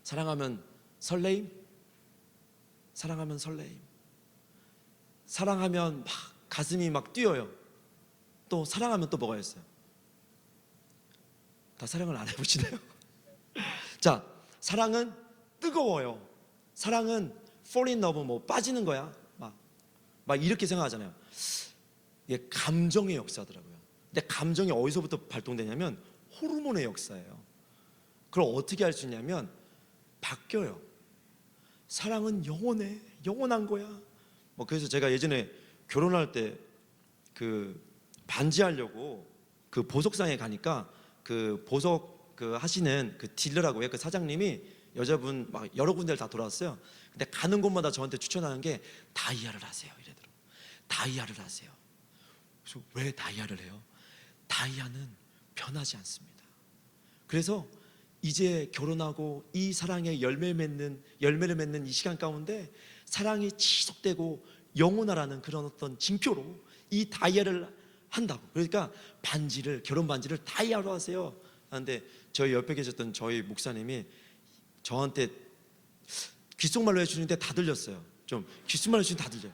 사랑하면 설레임? 사랑하면 설레임. 사랑하면 막 가슴이 막 뛰어요. 또 사랑하면 또 뭐가 있어요? 다 사랑을 안 해보시네요. 자, 사랑은 뜨거워요. 사랑은 fall in love, 뭐 빠지는 거야. 막 이렇게 생각하잖아요. 이게 감정의 역사더라고요. 근데 감정이 어디서부터 발동되냐면 호르몬의 역사예요. 그걸 어떻게 알 수 있냐면 바뀌어요. 사랑은 영원해, 영원한 거야. 뭐 그래서 제가 예전에 결혼할 때 그 반지하려고 그 보석상에 가니까, 그 보석 그 하시는 그 딜러라고요. 그 사장님이 여자분 막 여러 군데를 다 돌아왔어요. 근데 가는 곳마다 저한테 추천하는 게 다이아를 하세요 이래더라고요. 다이아를 하세요. 그래서 왜 다이아를 해요? 다이아는 변하지 않습니다. 그래서 이제 결혼하고 이 사랑의 열매를 맺는 이 시간 가운데 사랑이 지속되고 영원하라는 그런 어떤 징표로 이 다이아를 한다고. 그러니까 결혼 반지를 다이아로 하세요. 그런데 저희 옆에 계셨던 저희 목사님이 저한테 귓속말로 해주는데 다 들렸어요. 좀 귓속말로 해주는데 다 들려요.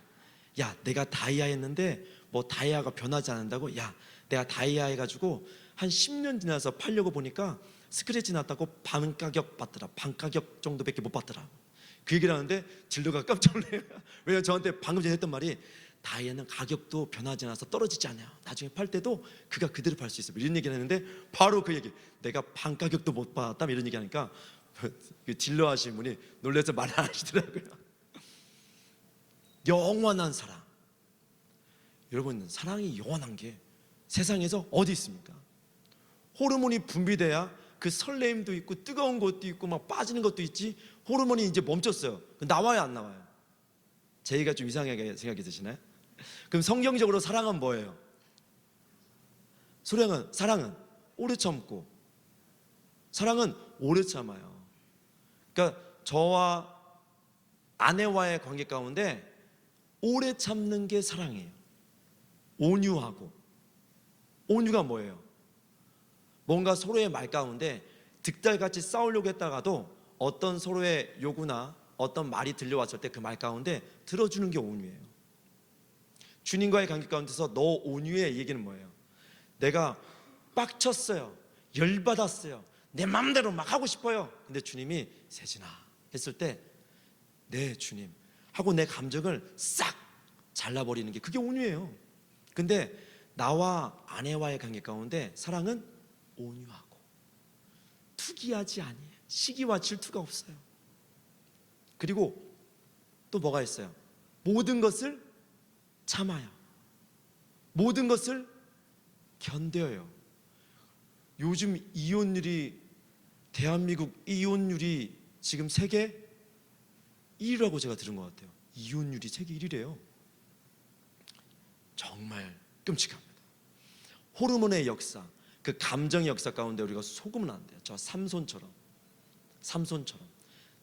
내가 다이아 했는데 뭐 다이아가 변하지 않는다고? 내가 다이아 해가지고 한 10년 지나서 팔려고 보니까 스크래치 났다고 반 가격 받더라. 반 가격 정도밖에 못 받더라. 그 얘기를 하는데 딜러가 깜짝 놀래요. 왜냐면 저한테 방금 전에 했던 말이, 다이아는 가격도 변하지 않아서 떨어지지 않아요. 나중에 팔 때도 그가 그대로 팔 수 있어요. 이런 얘기를 했는데 바로 그 얘기, 내가 반 가격도 못 받았다 이런 얘기 하니까 그 딜러 하신 분이 놀라서 말 안 하시더라고요. 영원한 사랑. 여러분, 사랑이 영원한 게 세상에서 어디 있습니까? 호르몬이 분비돼야 그 설레임도 있고 뜨거운 것도 있고 막 빠지는 것도 있지. 호르몬이 이제 멈췄어요. 나와요 안 나와요? 제의가 좀 이상하게 생각이 드시나요? 그럼 성경적으로 사랑은 뭐예요? 사랑은 오래 참고, 사랑은 오래 참아요. 그러니까 저와 아내와의 관계 가운데 오래 참는 게 사랑이에요. 온유하고. 온유가 뭐예요? 뭔가 서로의 말 가운데 득달같이 싸우려고 했다가도 어떤 서로의 요구나 어떤 말이 들려왔을 때 그 말 가운데 들어주는 게 온유예요. 주님과의 관계 가운데서 너 온유해 얘기는 뭐예요? 내가 빡쳤어요, 열받았어요, 내 마음대로 막 하고 싶어요. 근데 주님이 세진아 했을 때 네 주님 하고 내 감정을 싹 잘라버리는 게 그게 온유예요. 근데 나와 아내와의 관계 가운데 사랑은 온유하고 투기하지 아니에요. 시기와 질투가 없어요. 그리고 또 뭐가 있어요? 모든 것을 참아요. 모든 것을 견뎌요. 요즘 이혼율이, 대한민국 이혼율이 지금 세계 1위라고 제가 들은 것 같아요. 이혼율이 세계 1위래요. 정말 끔찍합니다. 호르몬의 역사, 그 감정의 역사 가운데 우리가 속으면 안 돼요. 저 삼손처럼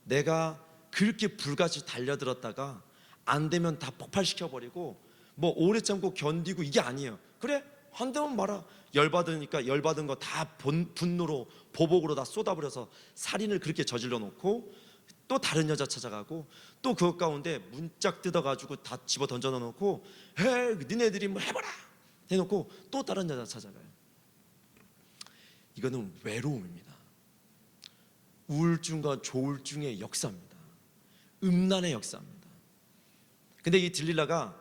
내가 그렇게 불같이 달려들었다가 안 되면 다 폭발시켜버리고 뭐 오래 참고 견디고 이게 아니에요. 그래 안 되면 말아. 열받으니까 열받은 거 다 분노로 보복으로 다 쏟아버려서 살인을 그렇게 저질러 놓고 또 다른 여자 찾아가고 또 그것 가운데 문짝 뜯어가지고 다 집어 던져 놓고 해 니네들이 뭐 해봐라 해놓고 또 다른 여자 찾아가요. 이거는 외로움입니다. 우울증과 조울증의 역사입니다. 음란의 역사입니다. 근데 이 들릴라가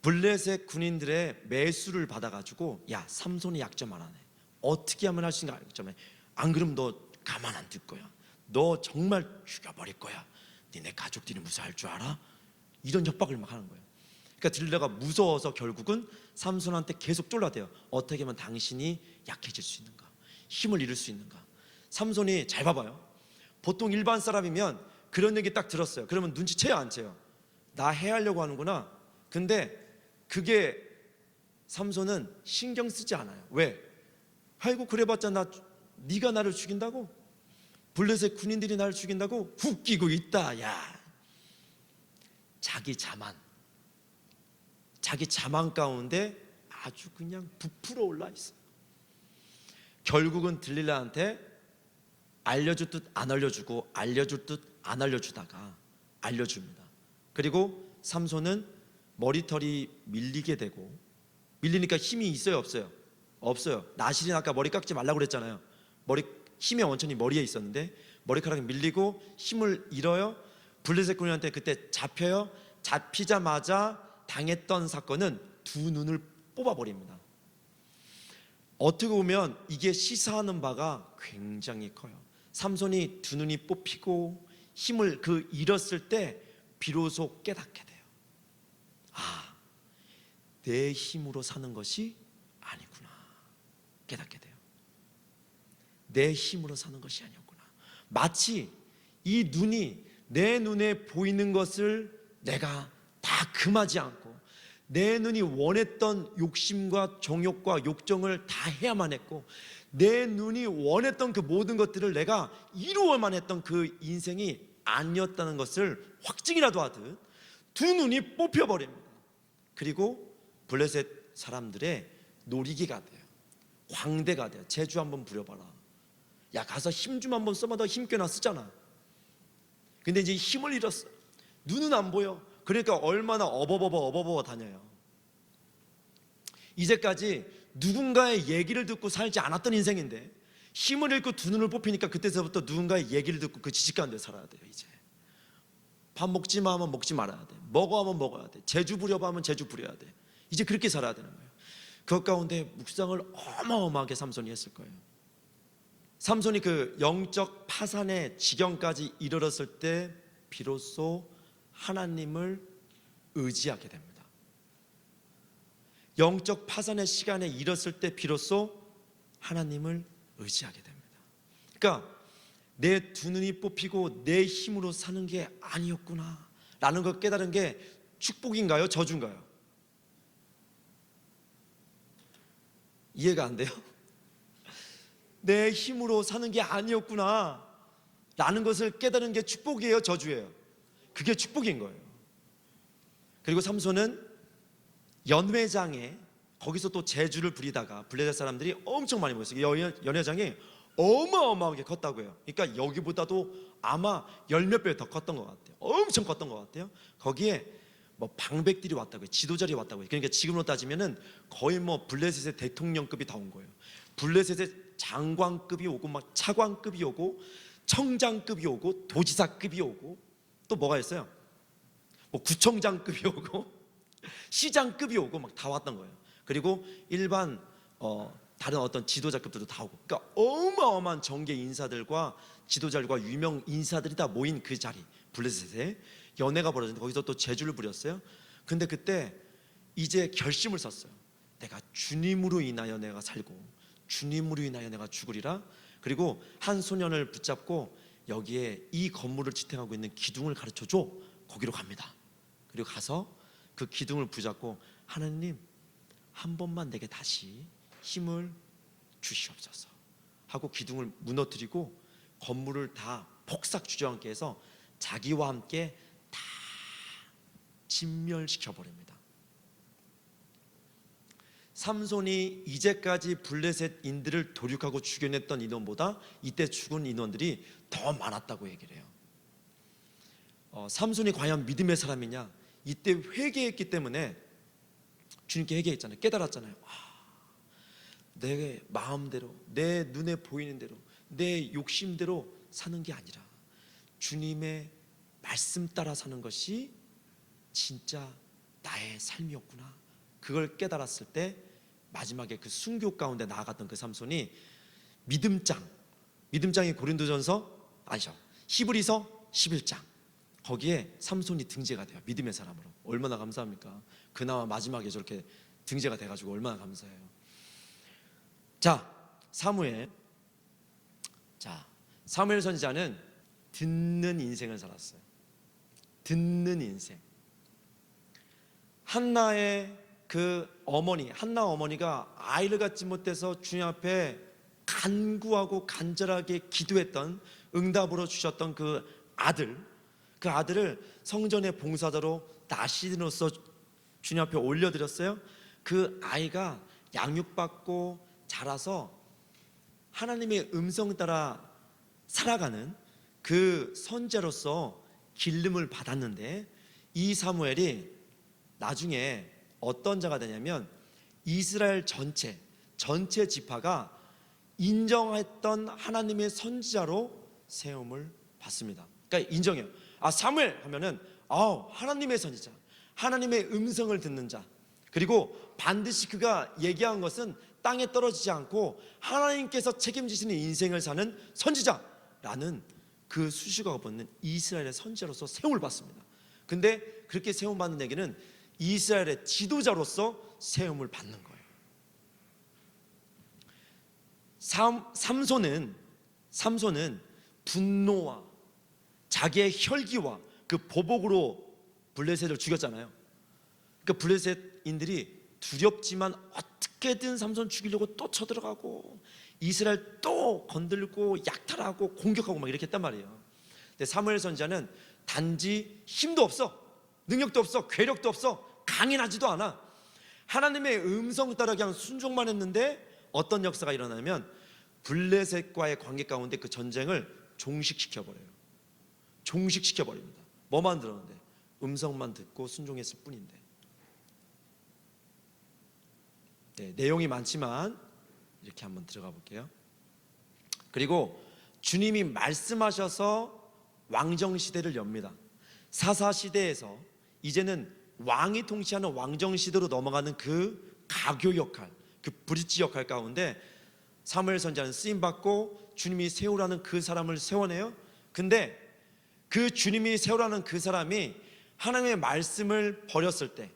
블레셋 군인들의 매수를 받아가지고 야 삼손이 약점 하나네. 어떻게 하면 할 수 있는가 알겠잖아요. 안 그러면 너 가만 안 둘 거야. 너 정말 죽여버릴 거야. 니네 가족들이 무사할 줄 알아? 이런 협박을 막 하는 거예요. 그러니까 들릴라가 무서워서 결국은 삼손한테 계속 쫄라대요. 어떻게 하면 당신이 약해질 수 있는가? 힘을 잃을 수 있는가? 삼손이 잘 봐봐요. 보통 일반 사람이면 그런 얘기 딱 들었어요. 그러면 눈치채요 안 채요? 나 해하려고 하는구나. 근데 그게 삼손은 신경 쓰지 않아요. 왜? 아이고 그래봤자 네가 나를 죽인다고? 블레셋 군인들이 나를 죽인다고? 웃기고 있다. 야, 자기 자만 가운데 아주 그냥 부풀어 올라 있어요. 결국은 들릴라한테 알려줄 듯 안 알려주고 알려줄 듯 안 알려주다가 알려줍니다. 그리고 삼손은 머리털이 밀리게 되고, 밀리니까 힘이 있어요 없어요? 없어요. 나실은 아까 머리 깎지 말라고 그랬잖아요. 힘의 원천이 머리에 있었는데 머리카락이 밀리고 힘을 잃어요. 블레셋 군인한테 그때 잡혀요. 잡히자마자 당했던 사건은 두 눈을 뽑아버립니다. 어떻게 보면 이게 시사하는 바가 굉장히 커요. 삼손이 두 눈이 뽑히고 힘을 잃었을 때 비로소 깨닫게 돼요. 아, 내 힘으로 사는 것이 아니구나. 깨닫게 돼요. 내 힘으로 사는 것이 아니었구나. 마치 이 눈이 내 눈에 보이는 것을 내가 다 금하지 않고 내 눈이 원했던 욕심과 정욕과 욕정을 다 해야만 했고 내 눈이 원했던 그 모든 것들을 내가 이루어야만 했던 그 인생이 아니었다는 것을 확증이라도 하듯 두 눈이 뽑혀버립니다. 그리고 블레셋 사람들의 놀이기가 돼요. 광대가 돼요. 제주 한번 부려봐라. 야 가서 힘 좀 한번 써봐. 너 힘 꽤나 쓰잖아. 근데 이제 힘을 잃었어. 눈은 안 보여. 그러니까 얼마나 어버버버 다녀요. 이제까지 누군가의 얘기를 듣고 살지 않았던 인생인데 힘을 잃고 두 눈을 뽑히니까 그때서부터 누군가의 얘기를 듣고 그 지식 가운데 살아야 돼요. 이제 밥 먹지 마 하면 먹지 말아야 돼. 먹어 하면 먹어야 돼. 제주 부려봐 하면 제주 부려야 돼. 이제 그렇게 살아야 되는 거예요. 그 가운데 묵상을 어마어마하게 삼손이 했을 거예요. 삼손이 그 영적 파산의 지경까지 이르렀을 때 비로소 하나님을 의지하게 됩니다. 영적 파산의 시간에 이르렀을 때 비로소 하나님을 의지하게 됩니다. 그러니까 내 두 눈이 뽑히고 내 힘으로 사는 게 아니었구나 라는 걸 깨달은 게 축복인가요? 저주인가요? 이해가 안 돼요? 내 힘으로 사는 게 아니었구나 라는 것을 깨달은 게 축복이에요? 저주예요? 그게 축복인 거예요. 그리고 삼손은 연회장에 거기서 또 제주를 부리다가 블레셋 사람들이 엄청 많이 모였어요. 연회장이 어마어마하게 컸다고 해요. 그러니까 여기보다도 아마 열 몇 배 더 컸던 것 같아요. 엄청 컸던 것 같아요. 거기에 뭐 방백들이 왔다고요. 지도자들이 왔다고요. 그러니까 지금으로 따지면은 거의 뭐 블레셋의 대통령급이 다 온 거예요. 블레셋의 장관급이 오고 막 차관급이 오고 청장급이 오고 도지사급이 오고 또 뭐가 있어요? 뭐 구청장급이 오고 시장급이 오고 막 다 왔던 거예요. 그리고 일반 다른 어떤 지도자급들도 다 오고, 그러니까 어마어마한 정계 인사들과 지도자들과 유명 인사들이 다 모인 그 자리, 블레셋에 연회가 벌어졌는데 거기서 또 제주를 부렸어요. 근데 그때 이제 결심을 섰어요. 내가 주님으로 인하여 내가 살고 주님으로 인하여 내가 죽으리라. 그리고 한 소년을 붙잡고 여기에 이 건물을 지탱하고 있는 기둥을 가르쳐줘. 거기로 갑니다. 그리고 가서 그 기둥을 붙잡고 하나님 한 번만 내게 다시 힘을 주시옵소서 하고 기둥을 무너뜨리고 건물을 다 폭삭 주저앉게 해서 자기와 함께 다 진멸시켜 버립니다. 삼손이 이제까지 블레셋인들을 도륙하고 죽여냈던 인원보다 이때 죽은 인원들이 더 많았다고 얘기를 해요. 삼손이 과연 믿음의 사람이냐? 이때 회개했기 때문에 주님께 회개했잖아요. 깨달았잖아요. 내 마음대로, 내 눈에 보이는 대로, 내 욕심대로 사는 게 아니라 주님의 말씀 따라 사는 것이 진짜 나의 삶이었구나. 그걸 깨달았을 때 마지막에 그 순교 가운데 나아갔던 그 삼손이 믿음장이 고린도전서 아니죠, 히브리서 11장, 거기에 삼손이 등재가 돼요. 믿음의 사람으로. 얼마나 감사합니까? 그나마 마지막에 저렇게 등재가 돼가지고 얼마나 감사해요. 자, 사무엘 선지자는 듣는 인생을 살았어요. 듣는 인생. 한나의 한나 어머니가 아이를 갖지 못해서 주님 앞에 간구하고 간절하게 기도했던, 응답으로 주셨던 그 아들을 성전의 봉사자로 나시린으로서 주님 앞에 올려드렸어요. 그 아이가 양육받고 자라서 하나님의 음성 따라 살아가는 그 선지자로서 기름을 받았는데, 이 사무엘이 나중에 어떤 자가 되냐면 이스라엘 전체 지파가 인정했던 하나님의 선지자로 세움을 받습니다. 그러니까 인정해요. 사무엘 하면은 하나님의 선지자, 하나님의 음성을 듣는 자, 그리고 반드시 그가 얘기한 것은 땅에 떨어지지 않고 하나님께서 책임지시는 인생을 사는 선지자라는 그 수식어가 붙는 이스라엘의 선지자로서 세움을 받습니다. 근데 그렇게 세움 받는 얘기는 이스라엘의 지도자로서 세움을 받는 거예요. 삼손은 분노와 자기의 혈기와 그 보복으로 블레셋을 죽였잖아요. 그러니까 블레셋인들이 두렵지만 어떻게든 삼손 죽이려고 또 쳐들어가고 이스라엘 또 건들고 약탈하고 공격하고 막 이렇게 했단 말이에요. 근데 사무엘 선지자는 단지 힘도 없어, 능력도 없어, 괴력도 없어, 강인하지도 않아. 하나님의 음성 따라 그냥 순종만 했는데 어떤 역사가 일어나면 블레셋과의 관계 가운데 그 전쟁을 종식시켜버려요. 종식시켜버립니다. 뭐만 들었는데? 음성만 듣고 순종했을 뿐인데. 내용이 많지만 이렇게 한번 들어가 볼게요. 그리고 주님이 말씀하셔서 왕정시대를 엽니다. 사사시대에서 이제는 왕이 통치하는 왕정시대로 넘어가는 그 가교 역할, 그 브릿지 역할 가운데 사무엘 선지자는 쓰임받고 주님이 세우라는 그 사람을 세워내요. 근데 그 주님이 세우라는 그 사람이 하나님의 말씀을 버렸을 때,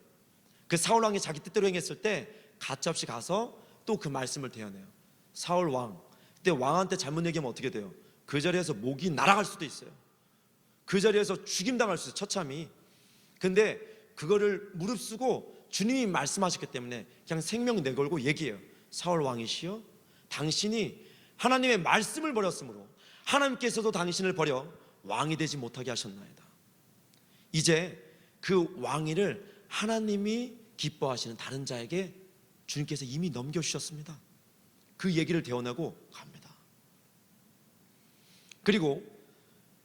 그 사울 왕이 자기 뜻대로 행했을 때 가차없이 가서 또 그 말씀을 대어내요. 사울 왕, 근데 왕한테 잘못 얘기하면 어떻게 돼요? 그 자리에서 목이 날아갈 수도 있어요. 그 자리에서 죽임당할 수 있어요, 처참히. 근데 그거를 무릅쓰고 주님이 말씀하셨기 때문에 그냥 생명 내걸고 얘기해요. 사울 왕이시여, 당신이 하나님의 말씀을 버렸으므로 하나님께서도 당신을 버려 왕이 되지 못하게 하셨나이다. 이제 그 왕위를 하나님이 기뻐하시는 다른 자에게 주님께서 이미 넘겨주셨습니다. 그 얘기를 대언하고 갑니다. 그리고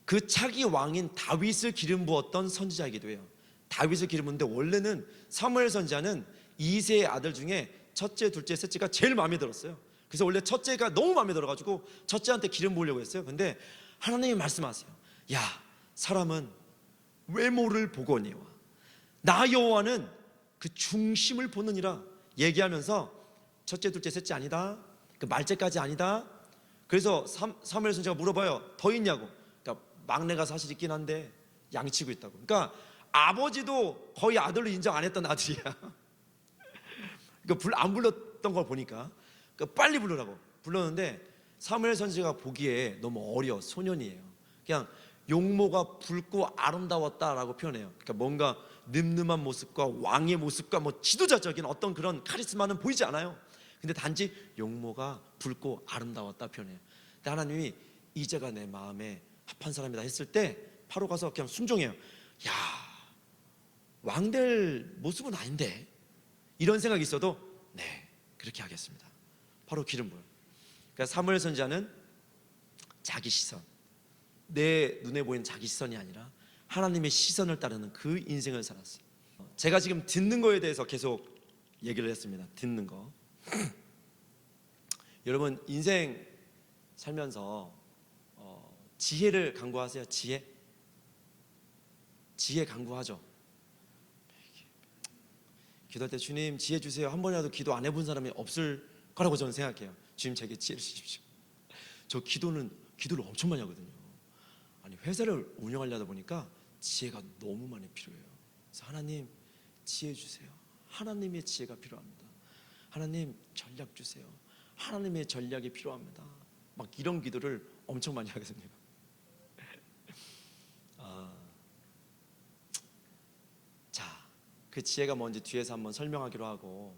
그 차기 왕인 다윗을 기름 부었던 선지자이기도 해요. 다윗을 기름 부었는데 원래는 사무엘 선지자는 이새의 아들 중에 첫째, 둘째, 셋째가 제일 마음에 들었어요. 그래서 원래 첫째가 너무 마음에 들어가지고 첫째한테 기름 부으려고 했어요. 근데 하나님이 말씀하세요. 야, 사람은 외모를 보거니와 나 여호와는 그 중심을 보느니라 얘기하면서 첫째, 둘째, 셋째 아니다, 그 말째까지 아니다. 그래서 사무엘 선지자가 물어봐요. 더 있냐고. 그러니까 막내가 사실 있긴 한데 양치고 있다고. 그러니까 아버지도 거의 아들로 인정 안 했던 아들이야. 그러니까 안 불렀던 걸 보니까 그러니까 빨리 부르라고 불렀는데 사무엘 선지자가 보기에 너무 어려, 소년이에요. 그냥 용모가 붉고 아름다웠다라고 표현해요. 그러니까 뭔가 늠름한 모습과 왕의 모습과 뭐 지도자적인 어떤 그런 카리스마는 보이지 않아요. 근데 단지 용모가 붉고 아름다웠다 표현해요. 근데 하나님이 이제가 내 마음에 합한 사람이다 했을 때 바로 가서 그냥 순종해요. 야, 왕 될 모습은 아닌데, 이런 생각이 있어도 네, 그렇게 하겠습니다. 바로 기름 부어요. 그러니까 사무엘 선지자는 자기 시선, 내 눈에 보이는 자기 시선이 아니라 하나님의 시선을 따르는 그 인생을 살았어요. 제가 지금 듣는 거에 대해서 계속 얘기를 했습니다. 듣는 거. 여러분 인생 살면서 지혜를 강구하세요. 지혜 강구하죠. 기도할 때 주님 지혜 주세요. 한 번이라도 기도 안 해본 사람이 없을 거라고 저는 생각해요. 주님 제게 지혜를 주십시오. 저 기도를 엄청 많이 하거든요. 아니 회사를 운영하려다 보니까 지혜가 너무 많이 필요해요. 그래서 하나님 지혜 주세요. 하나님의 지혜가 필요합니다. 하나님 전략 주세요. 하나님의 전략이 필요합니다. 막 이런 기도를 엄청 많이 하거든요. 자, 그 지혜가 뭔지 뒤에서 한번 설명하기로 하고,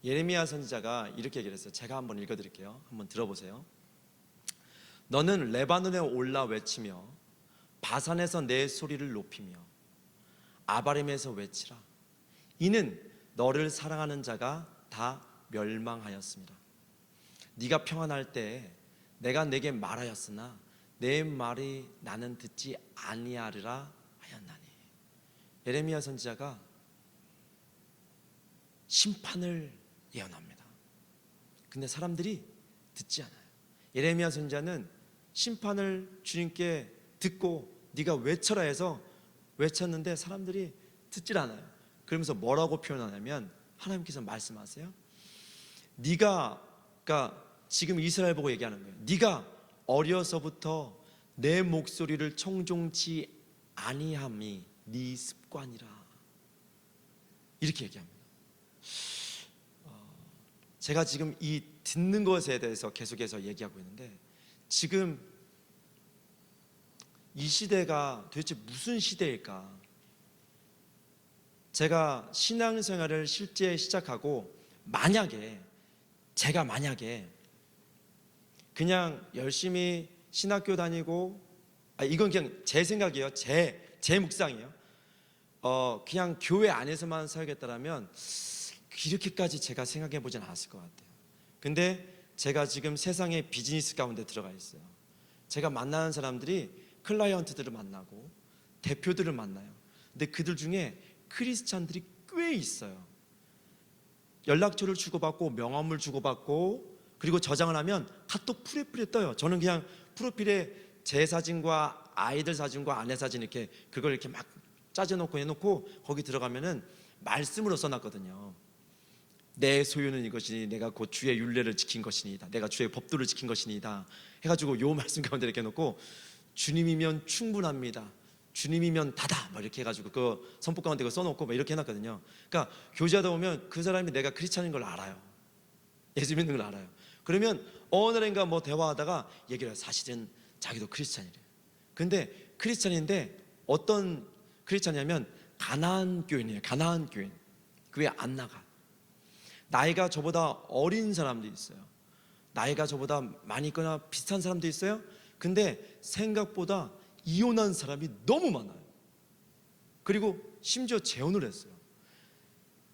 예레미야 선지자가 이렇게 얘기를 했어요. 제가 한번 읽어드릴게요. 한번 들어보세요. 너는 레바논에 올라 외치며 바산에서 내 소리를 높이며 아바림에서 외치라. 이는 너를 사랑하는 자가 다 멸망하였습니다. 네가 평안할 때 내가 내게 말하였으나 내 말이 나는 듣지 아니하리라 하였나니. 예레미야 선지자가 심판을 예언합니다. 근데 사람들이 듣지 않아요. 예레미야 선지자는 심판을 주님께 듣고 네가 외쳐라 해서 외쳤는데 사람들이 듣질 않아요. 그러면서 뭐라고 표현하냐면 하나님께서 말씀하세요. 네가, 그러니까 지금 이스라엘 보고 얘기하는 거예요. 네가 어려서부터 내 목소리를 청종치 아니함이 네 습관이라. 이렇게 얘기합니다. 제가 지금 이 듣는 것에 대해서 계속해서 얘기하고 있는데, 지금 이 시대가 도대체 무슨 시대일까? 제가 신앙생활을 실제 시작하고 제가 만약에 그냥 열심히 신학교 다니고, 이건 그냥 제 생각이에요. 제 묵상이에요. 그냥 교회 안에서만 살겠다라면 이렇게까지 제가 생각해 보진 않았을 것 같아요. 근데 제가 지금 세상의 비즈니스 가운데 들어가 있어요. 제가 만나는 사람들이 클라이언트들을 만나고 대표들을 만나요. 근데 그들 중에 크리스찬들이 꽤 있어요. 연락처를 주고받고 명함을 주고받고, 그리고 저장을 하면 카톡 프로필에 떠요. 저는 그냥 프로필에 제 사진과 아이들 사진과 아내 사진 이렇게 그걸 이렇게 막 짜져놓고 해놓고 거기 들어가면은 말씀으로 써놨거든요. 내 소유는 이것이니 내가 곧 주의 율례를 지킨 것이니이다. 내가 주의 법도를 지킨 것이니이다. 해가지고 요 말씀 가운데 이렇게 해놓고 주님이면 충분합니다. 주님이면 다다. 막 이렇게 해가지고 그 선포 가운데 그거 써놓고 막 이렇게 해놨거든요. 그러니까 교제하다 보면 그 사람이 내가 크리스찬인 걸 알아요. 예수 믿는 걸 알아요. 그러면 어느 날인가 뭐 대화하다가 얘기를 해요. 사실은 자기도 크리스찬이래요. 근데 크리스찬인데 어떤 크리스찬이냐면 가나안 교인이에요. 가나안 교인. 교회 안 나가. 나이가 저보다 어린 사람도 있어요. 나이가 저보다 많이 있거나 비슷한 사람도 있어요. 근데 생각보다 이혼한 사람이 너무 많아요. 그리고 심지어 재혼을 했어요.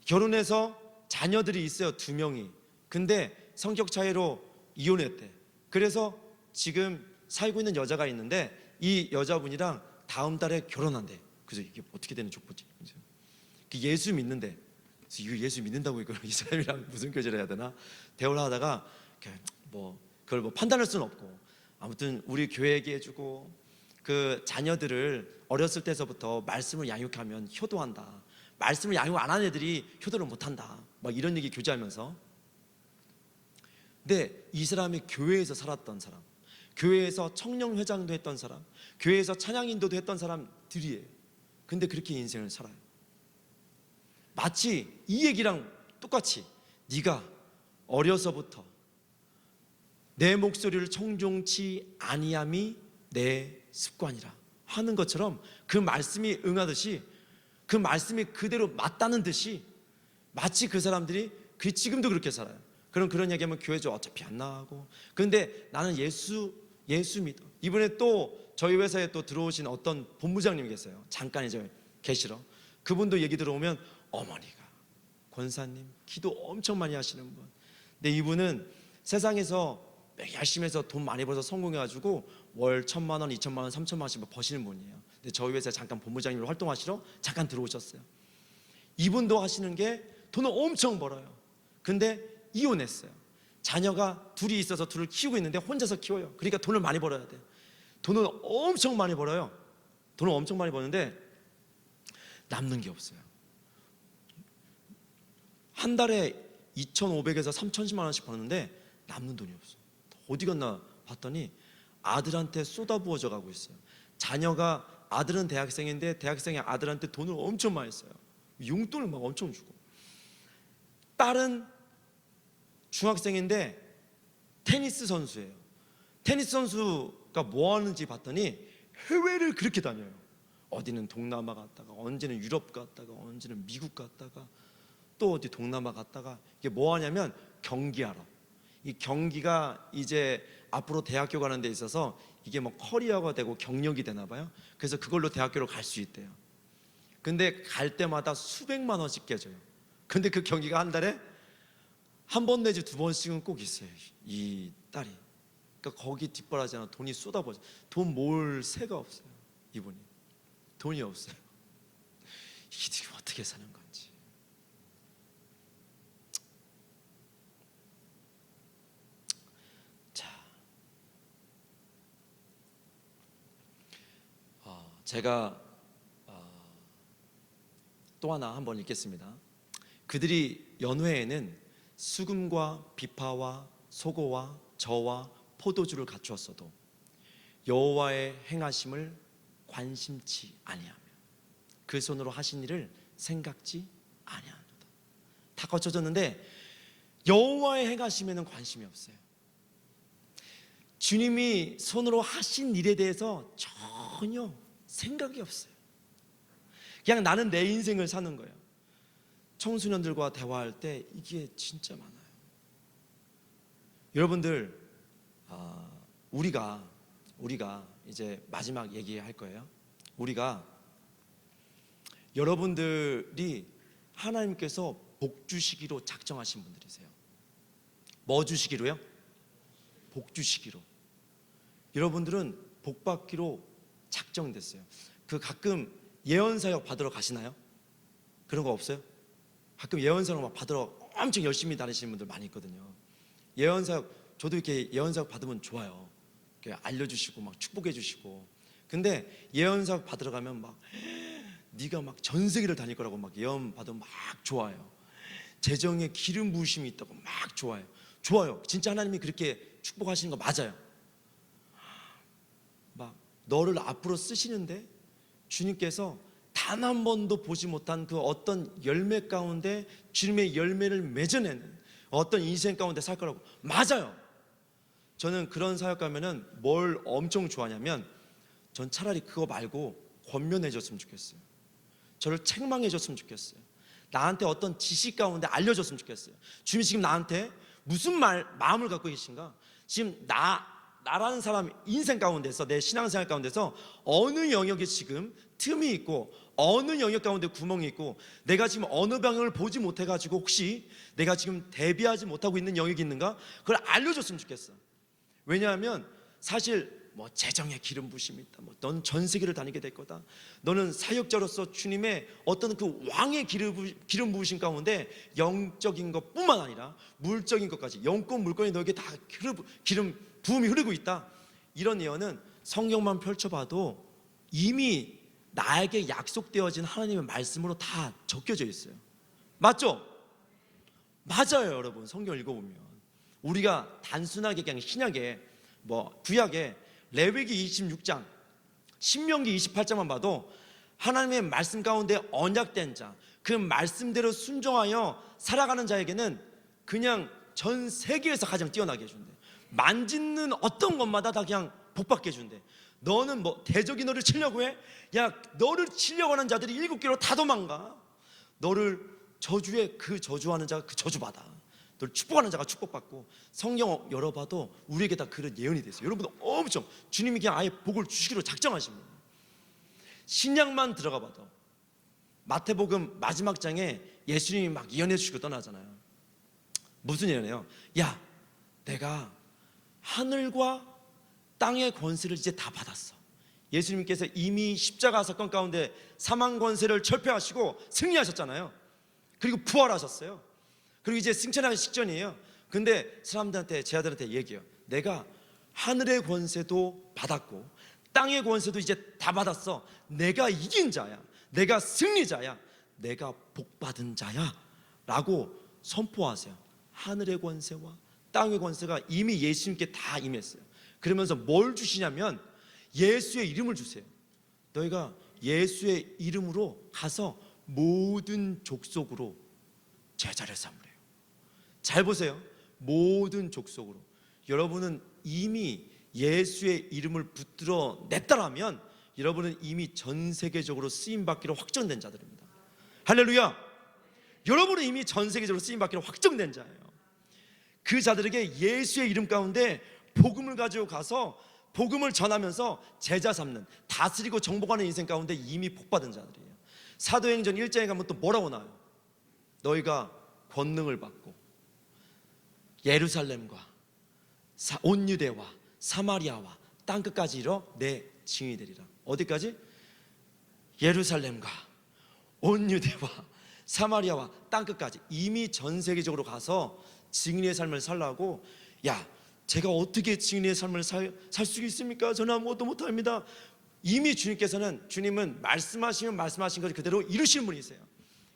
결혼해서 자녀들이 있어요. 2명이. 근데 성격 차이로 이혼했대. 그래서 지금 살고 있는 여자가 있는데 이 여자분이랑 다음 달에 결혼한대. 그래서 이게 어떻게 되는 족보지? 예수 믿는데, 그래서 이거 예수 믿는다고 이거 이 사람이랑 무슨 교제를 해야 되나? 대화를 하다가 그걸 뭐 판단할 수는 없고, 아무튼 우리 교회 얘기해주고, 그 자녀들을 어렸을 때서부터 말씀을 양육하면 효도한다. 말씀을 양육 안 한 애들이 효도를 못한다. 막 이런 얘기 교제하면서. 근데 이 사람이 교회에서 살았던 사람, 교회에서 청년회장도 했던 사람, 교회에서 찬양인도도 했던 사람들이에요. 근데 그렇게 인생을 살아요. 마치 이 얘기랑 똑같이 네가 어려서부터 내 목소리를 청종치 아니함이 내 습관이라 하는 것처럼, 그 말씀이 응하듯이, 그 말씀이 그대로 맞다는 듯이 마치 그 사람들이 지금도 그렇게 살아요. 그런 얘기하면 교회 좀 어차피 안 나가고, 그런데 나는 예수 믿어, 이번에 또 저희 회사에 또 들어오신 어떤 본부장님이 계세요. 잠깐 이제 계시러. 그분도 얘기 들어오면 어머니가 권사님 기도 엄청 많이 하시는 분. 근데 이분은 세상에서 열심히 해서 돈 많이 벌어서 성공해가지고 월 1,000만 원, 2,000만 원, 3,000만 원씩 버시는 분이에요. 근데 저희 회사에 잠깐 본부장님으로 활동하시러 잠깐 들어오셨어요. 이분도 하시는 게 돈을 엄청 벌어요. 근데 이혼했어요. 자녀가 둘이 있어서 둘을 키우고 있는데 혼자서 키워요. 그러니까 돈을 많이 벌어야 돼. 돈을 엄청 많이 벌어요. 돈을 엄청 많이 버는데 남는 게 없어요. 한 달에 2,500에서 3,010만 원씩 버는데 남는 돈이 없어요. 어디 갔나 봤더니 아들한테 쏟아부어져 가고 있어요. 자녀가, 아들은 대학생인데 대학생의 아들한테 돈을 엄청 많이 써요. 용돈을 막 엄청 주고. 딸은 중학생인데 테니스 선수예요. 테니스 선수가 뭐 하는지 봤더니 해외를 그렇게 다녀요. 어디는 동남아 갔다가, 언제는 유럽 갔다가, 언제는 미국 갔다가, 또 어디 동남아 갔다가. 이게 뭐 하냐면 경기하러. 이 경기가 이제 앞으로 대학교 가는 데 있어서 이게 뭐 커리어가 되고 경력이 되나 봐요. 그래서 그걸로 대학교를 갈 수 있대요. 근데 갈 때마다 수백만 원씩 깨져요. 근데 그 경기가 한 달에 한 번 내지 두 번씩은 꼭 있어요, 이 딸이. 그러니까 거기 뒷바라지나 돈이 쏟아버려. 돈 모을 새가 없어요, 이분이. 돈이 없어요. 이게 지금 어떻게 사는 건지. 자, 제가 또 하나 한번 읽겠습니다. 그들이 연회에는 수금과 비파와 소고와 저와 포도주를 갖추었어도 여호와의 행하심을 관심치 아니하며 그 손으로 하신 일을 생각지 아니하노다. 다 거쳐졌는데 여호와의 행하심에는 관심이 없어요. 주님이 손으로 하신 일에 대해서 전혀 생각이 없어요. 그냥 나는 내 인생을 사는 거예요. 청소년들과 대화할 때 이게 진짜 많아요. 여러분들, 우리가 이제 마지막 얘기할 거예요. 우리가, 여러분들이 하나님께서 복 주시기로 작정하신 분들이세요. 뭐 주시기로요? 복 주시기로. 여러분들은 복 받기로 작정됐어요. 그 가끔 예언 사역 받으러 가시나요? 그런 거 없어요? 가끔 예언 사역 막 받으러 엄청 열심히 다니시는 분들 많이 있거든요. 예언 사역, 저도 이렇게 예언 사역 받으면 좋아요. 이렇게 알려주시고 막 축복해 주시고. 근데 예언 사역 받으러 가면 막 네가 막 전 세계를 다닐 거라고 막 예언 받으면 막 좋아요. 재정에 기름 부으심이 있다고 막 좋아요. 좋아요. 진짜 하나님이 그렇게 축복하시는 거 맞아요. 막 너를 앞으로 쓰시는데 주님께서 단 한 번도 보지 못한 그 어떤 열매 가운데 주님의 열매를 맺어내는 어떤 인생 가운데 살 거라고. 맞아요. 저는 그런 사역 가면은 뭘 엄청 좋아하냐면, 전 차라리 그거 말고 권면해 줬으면 좋겠어요. 저를 책망해 줬으면 좋겠어요. 나한테 어떤 지식 가운데 알려줬으면 좋겠어요. 주님 지금 나한테 무슨 마음을 갖고 계신가? 지금 나라는 사람 인생 가운데서, 내 신앙생활 가운데서 어느 영역에 지금 틈이 있고 어느 영역 가운데 구멍이 있고 내가 지금 어느 방향을 보지 못해가지고 혹시 내가 지금 대비하지 못하고 있는 영역이 있는가? 그걸 알려줬으면 좋겠어. 왜냐하면 사실 뭐 재정에 기름 부심이 있다, 뭐 넌 전 세계를 다니게 될 거다, 너는 사역자로서 주님의 어떤 그 왕의 기름 부으신 가운데 영적인 것뿐만 아니라 물적인 것까지, 영권 물건이 너에게 다 기름 부음이 흐르고 있다. 이런 예언은 성경만 펼쳐봐도 이미 나에게 약속되어진 하나님의 말씀으로 다 적혀져 있어요. 맞죠? 맞아요. 여러분, 성경 읽어보면 우리가 단순하게 그냥 신약에 뭐 구약에 레위기 26장, 신명기 28장만 봐도 하나님의 말씀 가운데 언약된 자, 그 말씀대로 순종하여 살아가는 자에게는 그냥 전 세계에서 가장 뛰어나게 해준대. 만짓는 어떤 것마다 다 그냥 복받게 해준대. 너는 뭐 대적이 너를 치려고 해? 야, 너를 치려고 하는 자들이 7개로 다 도망가. 너를 저주해, 그 저주하는 자가 그 저주받아. 또 축복하는 자가 축복받고, 성경 열어봐도 우리에게 다 그런 예언이 됐어요. 여러분 엄청 주님이 그냥 아예 복을 주시기로 작정하십니다. 신약만 들어가 봐도 마태복음 마지막 장에 예수님이 막 예언해 주시고 떠나잖아요. 무슨 예언이에요? 야, 내가 하늘과 땅의 권세를 이제 다 받았어. 예수님께서 이미 십자가 사건 가운데 사망 권세를 철폐하시고 승리하셨잖아요. 그리고 부활하셨어요. 그리고 이제 승천하기 직전이에요. 근데 사람들한테, 제 아들한테 얘기해요. 내가 하늘의 권세도 받았고 땅의 권세도 이제 다 받았어. 내가 이긴 자야. 내가 승리자야. 내가 복받은 자야 라고 선포하세요. 하늘의 권세와 땅의 권세가 이미 예수님께 다 임했어요. 그러면서 뭘 주시냐면 예수의 이름을 주세요. 너희가 예수의 이름으로 가서 모든 족속으로 제자를 삼으래요. 잘 보세요. 모든 족속으로. 여러분은 이미 예수의 이름을 붙들어 냈다라면 여러분은 이미 전 세계적으로 쓰임받기로 확정된 자들입니다. 할렐루야. 여러분은 이미 전 세계적으로 쓰임받기로 확정된 자예요. 그 자들에게 예수의 이름 가운데 복음을 가지고 가서 복음을 전하면서 제자 삼는, 다스리고 정복하는 인생 가운데 이미 복받은 자들이에요. 사도행전 1장에 가면 또 뭐라고 나와요? 너희가 권능을 받고 예루살렘과 온 유대와 사마리아와 땅끝까지 이뤄 내 증인이 되리라. 어디까지? 예루살렘과 온 유대와 사마리아와 땅끝까지 이미 전 세계적으로 가서 증인의 삶을 살라고. 야, 제가 어떻게 증인의 삶을 살 수 있습니까? 저는 아무것도 못합니다. 이미 주님은 말씀하시면 말씀하신 것을 그대로 이루시는 분이세요.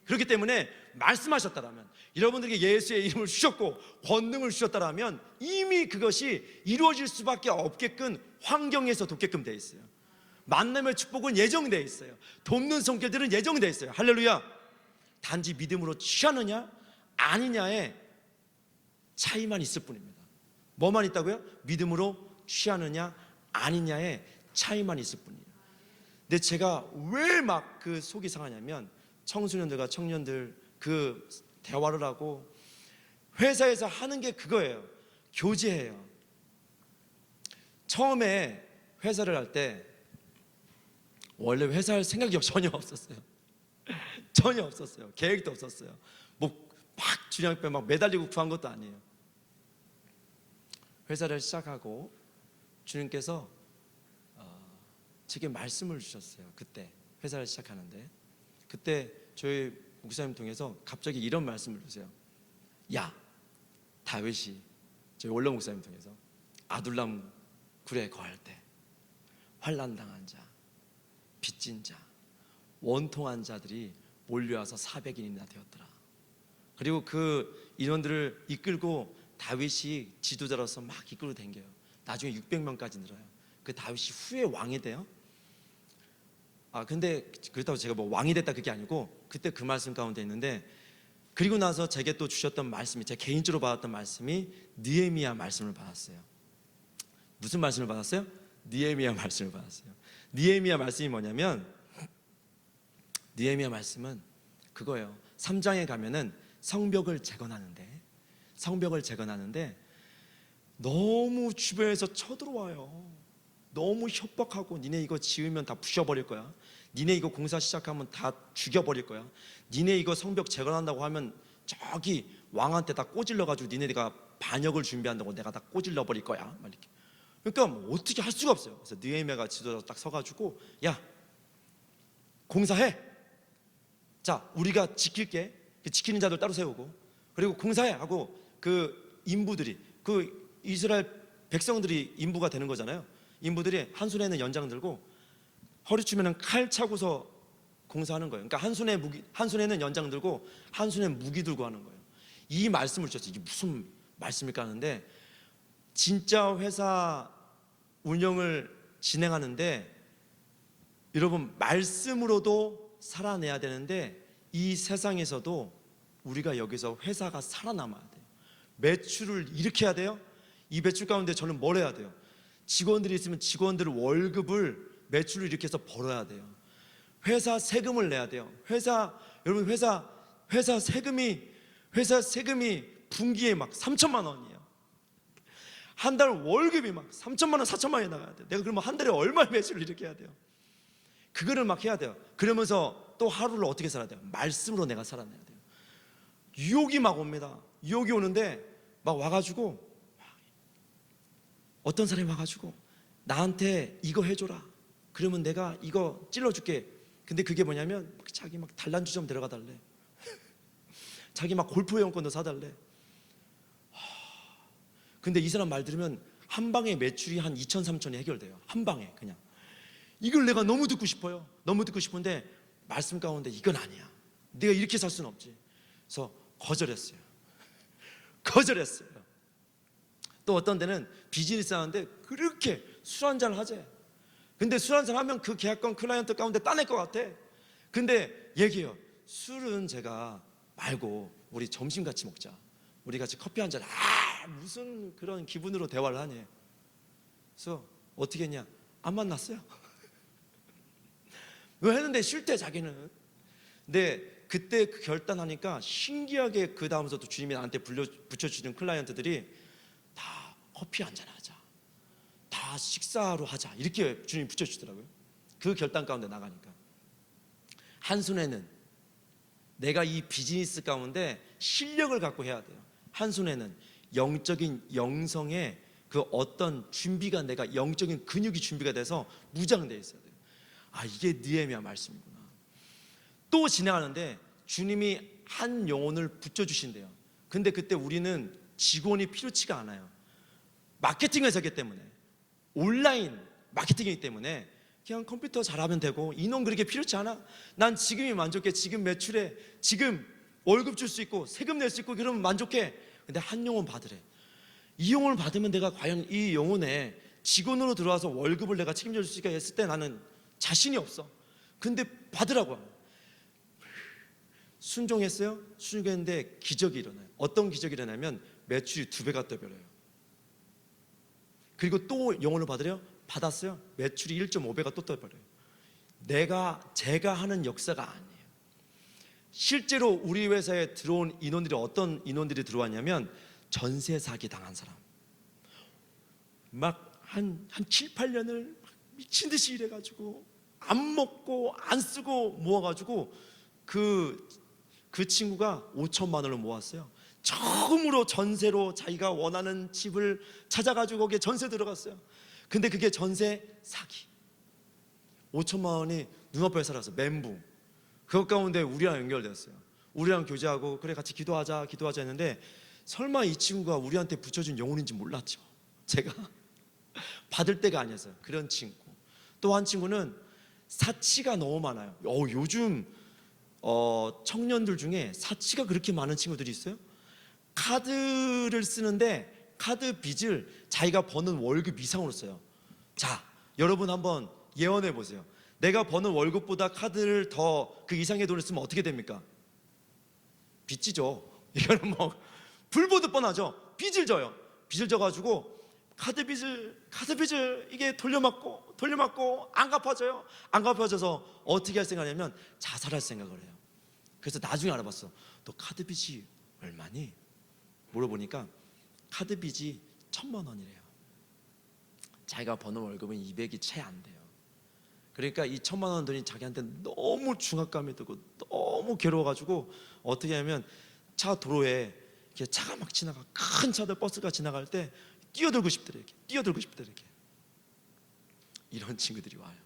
그렇기 때문에 말씀하셨다라면, 여러분들에게 예수의 이름을 주셨고 권능을 주셨다라면 이미 그것이 이루어질 수밖에 없게끔 환경에서 돕게끔 되어 있어요. 만남의 축복은 예정되어 있어요. 돕는 손길들은 예정되어 있어요. 할렐루야. 단지 믿음으로 취하느냐 아니냐의 차이만 있을 뿐입니다. 뭐만 있다고요? 믿음으로 취하느냐 아니냐의 차이만 있을 뿐이에요. 근데 제가 왜 막 그 속이 상하냐면, 청소년들과 청년들 그 대화를 하고 회사에서 하는 게 그거예요. 교제해요. 처음에 회사를 할 때 원래 회사할 생각이 전혀 없었어요. 전혀 없었어요. 계획도 없었어요. 뭐 막 주량 앞에 막 매달리고 구한 것도 아니에요. 회사를 시작하고 주님께서 제게 말씀을 주셨어요. 그때 회사를 시작하는데, 그때 저희 목사님 통해서 갑자기 이런 말씀을 주세요. 야, 다윗이, 저희 원로 목사님 통해서 아둘람 굴에 거할 때 환난당한 자, 빚진 자, 원통한 자들이 몰려와서 400인이나 되었더라. 그리고 그 인원들을 이끌고 다윗이 지도자로서 막 이끌고 댕겨요. 나중에 600명까지 늘어요. 그 다윗이 후에 왕이 돼요. 근데 그렇다고 제가 뭐 왕이 됐다 그게 아니고, 그때 그 말씀 가운데 있는데, 그리고 나서 제게 또 주셨던 말씀이, 제가 개인적으로 받았던 말씀이 느헤미야 말씀을 받았어요. 무슨 말씀을 받았어요? 느헤미야 말씀을 받았어요. 느헤미야 말씀이 뭐냐면, 느헤미야 말씀은 그거예요. 3장에 가면은 성벽을 재건하는데 너무 주변에서 쳐들어와요. 너무 협박하고, 니네 이거 지으면 다 부셔버릴 거야. 니네 이거 공사 시작하면 다 죽여버릴 거야. 니네 이거 성벽 재건한다고 하면 저기 왕한테 다 꼬질러가지고 니네가 반역을 준비한다고 내가 다 꼬질러버릴 거야. 막 이렇게. 그러니까 뭐 어떻게 할 수가 없어요. 그래서 느헤미야가 지도자로 딱 서가지고, 야, 공사해. 자, 우리가 지킬게. 지키는 자들 따로 세우고, 그리고 공사해 하고, 그 인부들이, 그 이스라엘 백성들이 인부가 되는 거잖아요. 인부들이 한 손에는 연장 들고 허리춤에는 칼 차고서 공사하는 거예요. 그러니까 한 손에는 연장 들고 한 손에는 무기 들고 하는 거예요. 이 말씀을 주셨어요. 이게 무슨 말씀일까 하는데, 진짜 회사 운영을 진행하는데 여러분, 말씀으로도 살아내야 되는데, 이 세상에서도 우리가 여기서 회사가 살아남아야 돼요. 매출을 일으켜야 돼요. 이 매출 가운데 저는 뭘 해야 돼요? 직원들이 있으면 직원들 월급을, 매출을 일으켜서 벌어야 돼요. 회사 세금을 내야 돼요. 여러분 회사 세금이 분기에 막 3천만 원이에요. 한 달 월급이 막 3천만 원, 4천만 원이 나가야 돼. 내가 그러면 한 달에 얼마 매출을 이렇게 해야 돼요? 그거를 막 해야 돼요. 그러면서 또 하루를 어떻게 살아야 돼요? 말씀으로 내가 살아내야 돼요. 유혹이 막 옵니다. 유혹이 오는데 막 와가지고 어떤 사람이 와가지고 나한테 이거 해줘라. 그러면 내가 이거 찔러줄게. 근데 그게 뭐냐면 자기 막 단란주점 데려가 달래. 자기 막 골프 회원권도 사달래. 근데 이 사람 말 들으면 한 방에 매출이 한 2천, 3천이 해결돼요. 한 방에 그냥. 이걸 내가 너무 듣고 싶어요. 너무 듣고 싶은데 말씀 가운데 이건 아니야. 내가 이렇게 살 수는 없지. 그래서 거절했어요. 거절했어요. 또 어떤 데는 비즈니스 하는데 그렇게 술 한잔 하재. 근데 술 한잔 하면 그 계약권 클라이언트 가운데 따낼 것 같아. 근데 얘기해요. 술은 제가 말고 우리 점심 같이 먹자. 우리 같이 커피 한잔. 무슨 그런 기분으로 대화를 하니. 그래서 어떻게 했냐? 안 만났어요. 왜 했는데 싫대 자기는. 근데 그때 그 결단하니까 신기하게 그 다음부터 주님이 나한테 붙여주는 클라이언트들이 다 커피 한잔 하자, 다 식사로 하자, 이렇게 주님이 붙여주더라고요. 그 결단 가운데 나가니까 한순에는 내가 이 비즈니스 가운데 실력을 갖고 해야 돼요. 한순에는 영적인 영성의 그 어떤 준비가, 내가 영적인 근육이 준비가 돼서 무장되어 있어야 돼요. 이게 느헤미야 말씀이구나. 또 지나가는데 주님이 한 영혼을 붙여주신대요. 근데 그때 우리는 직원이 필요치가 않아요. 마케팅을 하기 때문에, 온라인 마케팅이기 때문에 그냥 컴퓨터 잘하면 되고 인원 그렇게 필요치 않아. 난 지금이 만족해. 지금 매출에 지금 월급 줄 수 있고 세금 낼 수 있고 그러면 만족해. 근데 한 영혼 받으래. 이 영혼을 받으면 내가 과연 이 영혼에 직원으로 들어와서 월급을 내가 책임져 줄 수 있을까 했을 때 나는 자신이 없어. 근데 받으라고. 순종했어요. 순종했는데 기적이 일어나요. 어떤 기적이 일어나면 매출이 2배가 떠버려요. 그리고 또 영혼을 받으려 받았어요. 매출이 1.5배가 또 떠버려요. 제가 하는 역사가 아니에요. 실제로 우리 회사에 들어온 인원들이 어떤 인원들이 들어왔냐면 전세 사기 당한 사람, 막 한 7, 8년을 미친 듯이 일해가지고 안 먹고 안 쓰고 모아가지고 그 친구가 5천만 원을 모았어요. 처음으로 전세로 자기가 원하는 집을 찾아가지고 거기에 전세 들어갔어요. 근데 그게 전세 사기. 5천만 원이 눈앞에 살았어. 멘붕. 그것 가운데 우리랑 연결됐어요. 우리랑 교제하고 그래 같이 기도하자 했는데 설마 이 친구가 우리한테 붙여준 영혼인지 몰랐죠. 제가 받을 때가 아니었어요. 그런 친구. 또 한 친구는 사치가 너무 많아요. 요즘 청년들 중에 사치가 그렇게 많은 친구들이 있어요. 카드를 쓰는데 카드 빚을 자기가 버는 월급 이상으로 써요. 자, 여러분 한번 예언해 보세요. 내가 버는 월급보다 카드를 더 그 이상의 돈을 쓰면 어떻게 됩니까? 빚지죠. 이거는 뭐 불보듯 뻔하죠. 빚을 져요. 빚을 져가지고 카드 빚을 이게 돌려막고 안 갚아져요. 안 갚아져서 어떻게 할 생각이냐면 자살할 생각을 해요. 그래서 나중에 알아봤어. 너 카드 빚이 얼마니? 물어보니까 카드 빚이 1,000만 원이래요. 자기가 버는 월급은 200이 채 안 돼요. 그러니까 이 1,000만 원 돈이 자기한테 너무 중압감이 들고 너무 괴로워가지고 어떻게 하면 차 도로에 이렇게 차가 막 지나가, 큰 차들 버스가 지나갈 때 뛰어들고 싶더래. 이렇게 이런 친구들이 와요.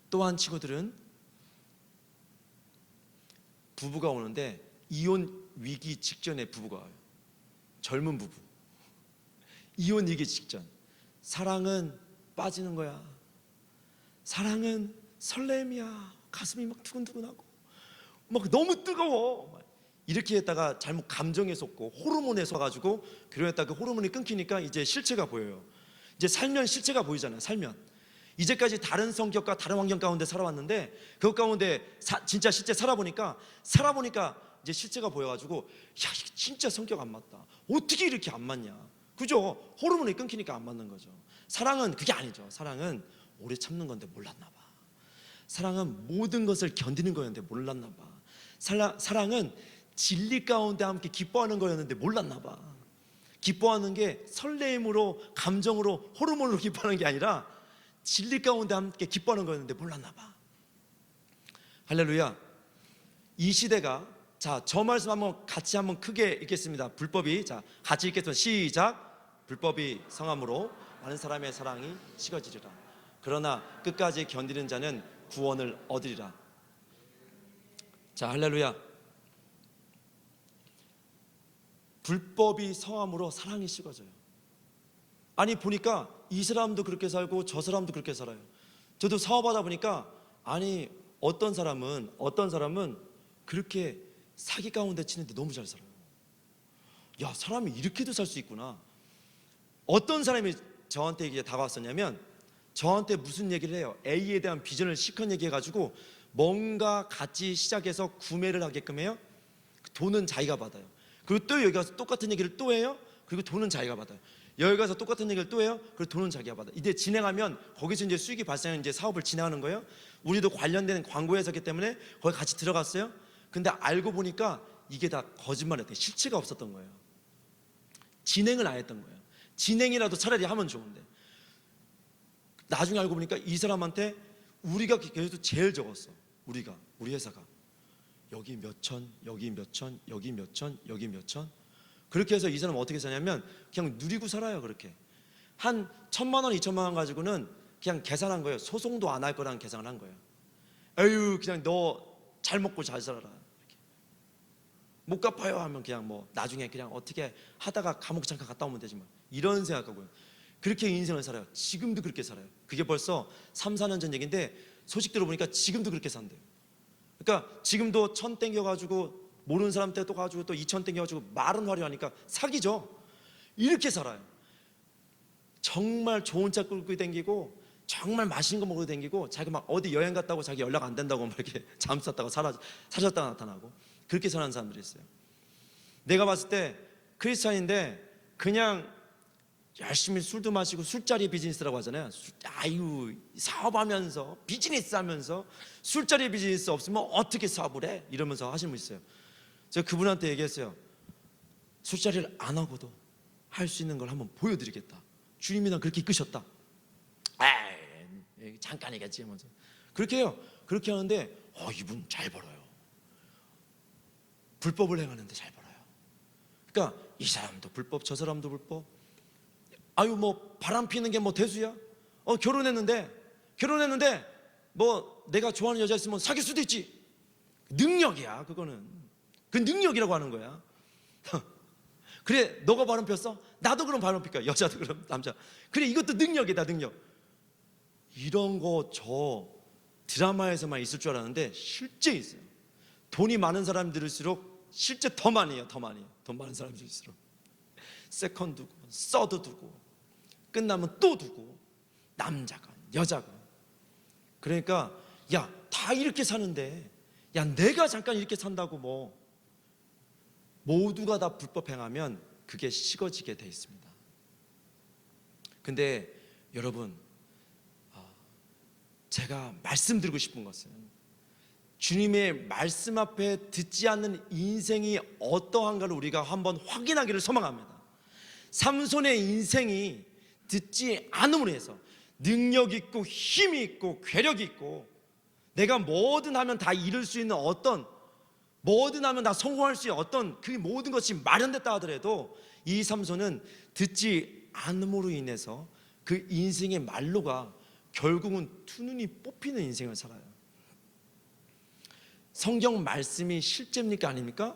또 한 친구들은 부부가 오는데 이혼 위기 직전에 부부가 와요. 젊은 부부. 이혼 위기 직전. 사랑은 빠지는 거야. 사랑은 설렘이야. 가슴이 막 두근두근하고 막 너무 뜨거워. 이렇게 했다가 잘못 감정에 솟고 호르몬에 솟아가지고 그러다가 그 호르몬이 끊기니까 이제 실체가 보여요. 이제 살면 실체가 보이잖아요. 살면 이제까지 다른 성격과 다른 환경 가운데 살아왔는데 그 가운데 진짜 실제 살아보니까 이제 실체가 보여가지고 야, 이게 진짜 성격 안 맞다. 어떻게 이렇게 안 맞냐. 그죠? 호르몬이 끊기니까 안 맞는 거죠. 사랑은 그게 아니죠. 사랑은 오래 참는 건데 몰랐나 봐. 사랑은 모든 것을 견디는 거였는데 몰랐나 봐. 사랑은 진리 가운데 함께 기뻐하는 거였는데 몰랐나 봐. 기뻐하는 게 설레임으로, 감정으로, 호르몬으로 기뻐하는 게 아니라 진리 가운데 함께 기뻐하는 거였는데 몰랐나 봐. 할렐루야. 이 시대가, 자, 저 말씀 한번 같이 한번 크게 읽겠습니다. 불법이, 자, 같이 읽겠습니다. 시작. 불법이 성함으로 많은 사람의 사랑이 식어지리라. 그러나 끝까지 견디는 자는 구원을 얻으리라. 자, 할렐루야. 불법이 성함으로 사랑이 식어져요. 아니 보니까 이 사람도 그렇게 살고 저 사람도 그렇게 살아요. 저도 사업하다 보니까 아니 어떤 사람은 그렇게 사기 가운데 치는데 너무 잘 살아요. 야, 사람이 이렇게도 살 수 있구나. 어떤 사람이 저한테 이게 다가왔었냐면, 저한테 무슨 얘기를 해요. A에 대한 비전을 실컷 얘기해가지고 뭔가 같이 시작해서 구매를 하게끔 해요. 돈은 자기가 받아요. 그리고 또 여기 가서 똑같은 얘기를 또 해요. 그리고 돈은 자기가 받아요. 여기 가서 똑같은 얘기를 또 해요. 그리고 돈은 자기가 받아요. 이제 진행하면 거기서 이제 수익이 발생하는 이제 사업을 진행하는 거예요. 우리도 관련된 광고 회사기 때문에 거기 같이 들어갔어요. 근데 알고 보니까 이게 다 거짓말이었대요. 실체가 없었던 거예요. 진행을 안 했던 거예요. 진행이라도 차라리 하면 좋은데, 나중에 알고 보니까 이 사람한테 우리가 계속 제일 적었어. 우리 회사가 여기 몇천, 여기 몇천, 여기 몇천, 여기 몇천. 그렇게 해서 이 사람은 어떻게 사냐면 그냥 누리고 살아요. 그렇게 한 1,000만 원, 2,000만 원 가지고는 그냥 계산한 거예요. 소송도 안 할 거라는 계산을 한 거예요. 에휴, 그냥 너 잘 먹고 잘 살아라. 이렇게. 못 갚아요 하면 그냥 뭐 나중에 그냥 어떻게 하다가 감옥 잠깐 갔다 오면 되지 뭐, 이런 생각하고요. 그렇게 인생을 살아요. 지금도 그렇게 살아요. 그게 벌써 3, 4년 전 얘기인데 소식 들어보니까 지금도 그렇게 산대요. 그러니까 지금도 1,000 땡겨가지고 모르는 사람 때 또 가지고 또 2,000 땡겨가지고 말은 화려하니까 사기죠. 이렇게 살아요. 정말 좋은 차 끌고 댕기고 정말 맛있는 거 먹으러 댕기고, 자기 막 어디 여행 갔다고 자기 연락 안 된다고 막 이렇게 잠 잤다가 사라졌다가 나타나고, 그렇게 사는 사람들이 있어요. 내가 봤을 때 크리스찬인데 그냥 열심히 술도 마시고 술자리 비즈니스라고 하잖아요. 아유, 사업하면서 비즈니스 하면서 술자리 비즈니스 없으면 어떻게 사업을 해? 이러면서 하시는 분 있어요. 제가 그분한테 얘기했어요. 술자리를 안 하고도 할 수 있는 걸 한번 보여드리겠다. 주님이 난 그렇게 이끄셨다. 에이, 잠깐이겠지 하면서 그렇게 해요. 그렇게 하는데 이분 잘 벌어요. 불법을 행하는데 잘 벌어요. 그러니까 이 사람도 불법, 저 사람도 불법. 아유, 뭐 바람 피는 게 뭐 대수야? 결혼했는데 뭐 내가 좋아하는 여자 있으면 사귈 수도 있지. 능력이야, 그거는. 그 능력이라고 하는 거야. 그래, 너가 바람 폈어? 나도 그럼 바람 필까? 여자도 그럼 남자. 그래, 이것도 능력이다, 능력. 이런 거 저 드라마에서만 있을 줄 알았는데 실제 있어요. 돈이 많은 사람들일수록 실제 더 많이 해요. 더 많이. 돈 많은 사람들일수록 세컨 두고 서드 두고 끝나면 또 두고, 남자가 여자가. 그러니까 야, 다 이렇게 사는데 야, 내가 잠깐 이렇게 산다고 뭐, 모두가 다 불법 행하면 그게 식어지게 돼 있습니다. 근데 여러분, 제가 말씀드리고 싶은 것은 주님의 말씀 앞에 듣지 않는 인생이 어떠한가를 우리가 한번 확인하기를 소망합니다. 삼손의 인생이 듣지 않음으로 해서 능력 있고 힘이 있고 괴력이 있고 내가 뭐든 하면 다 이룰 수 있는 어떤, 뭐든 하면 다 성공할 수 있는 어떤 그 모든 것이 마련됐다 하더라도 이 삼손은 듣지 않음으로 인해서 그 인생의 말로가 결국은 두 눈이 뽑히는 인생을 살아요. 성경 말씀이 실제입니까 아닙니까?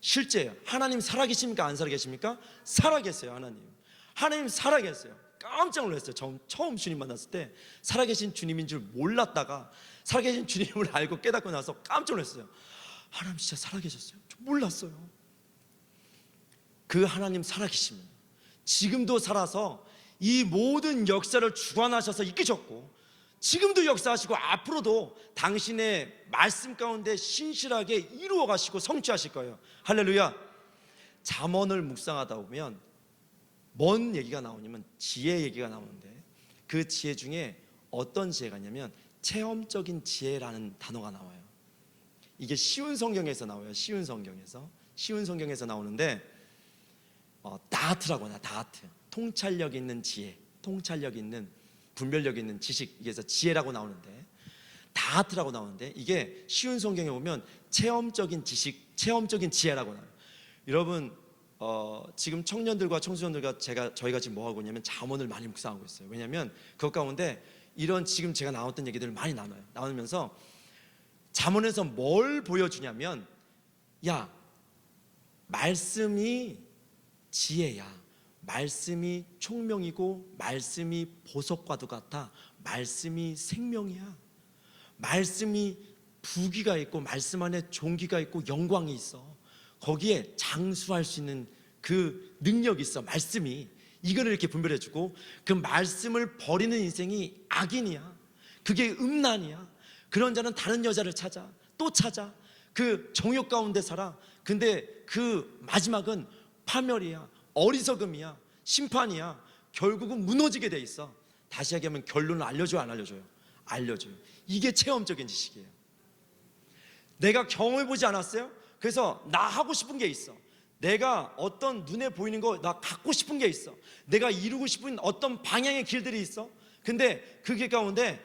실제예요. 하나님 살아계십니까 안 살아계십니까? 살아계세요. 하나님 살아계세요. 깜짝 놀랐어요. 처음 주님 만났을 때 살아계신 주님인 줄 몰랐다가 살아계신 주님을 알고 깨닫고 나서 깜짝 놀랐어요. 하나님 진짜 살아계셨어요. 저 몰랐어요. 그 하나님 살아계시면 지금도 살아서 이 모든 역사를 주관하셔서 이끄셨고, 지금도 역사하시고 앞으로도 당신의 말씀 가운데 신실하게 이루어 가시고 성취하실 거예요. 할렐루야. 잠언을 묵상하다 보면 뭔 얘기가 나오냐면 지혜 얘기가 나오는데, 그 지혜 중에 어떤 지혜가 있냐면 체험적인 지혜라는 단어가 나와요. 이게 쉬운 성경에서 나와요. 쉬운 성경에서 나오는데 다하트라고 나 다하트. 통찰력 있는 지혜, 통찰력 있는 분별력 있는 지식, 이게서 지혜라고 나오는데 다하트라고 나오는데 이게 쉬운 성경에 보면 체험적인 지식, 체험적인 지혜라고 나와요. 여러분 지금 청년들과 청소년들과 저희가 지금 뭐 하고 있냐면 잠언을 많이 묵상하고 있어요. 왜냐하면 그것 가운데 이런 지금 제가 나눴던 얘기들을 많이 나누면서 잠언에서 뭘 보여주냐면 야, 말씀이 지혜야. 말씀이 총명이고 말씀이 보석과도 같아. 말씀이 생명이야. 말씀이 부귀가 있고 말씀 안에 존귀가 있고 영광이 있어. 거기에 장수할 수 있는 그 능력이 있어. 말씀이 이거를 이렇게 분별해주고 그 말씀을 버리는 인생이 악인이야. 그게 음란이야. 그런 자는 다른 여자를 찾아 또 찾아 그 정욕 가운데 살아. 근데 그 마지막은 파멸이야. 어리석음이야. 심판이야. 결국은 무너지게 돼 있어. 다시 얘기하면 결론을 알려줘요, 안 알려줘요? 알려줘요. 이게 체험적인 지식이에요. 내가 경험해보지 않았어요? 그래서 나 하고 싶은 게 있어. 내가 어떤 눈에 보이는 거 나 갖고 싶은 게 있어. 내가 이루고 싶은 어떤 방향의 길들이 있어. 근데 그 길 가운데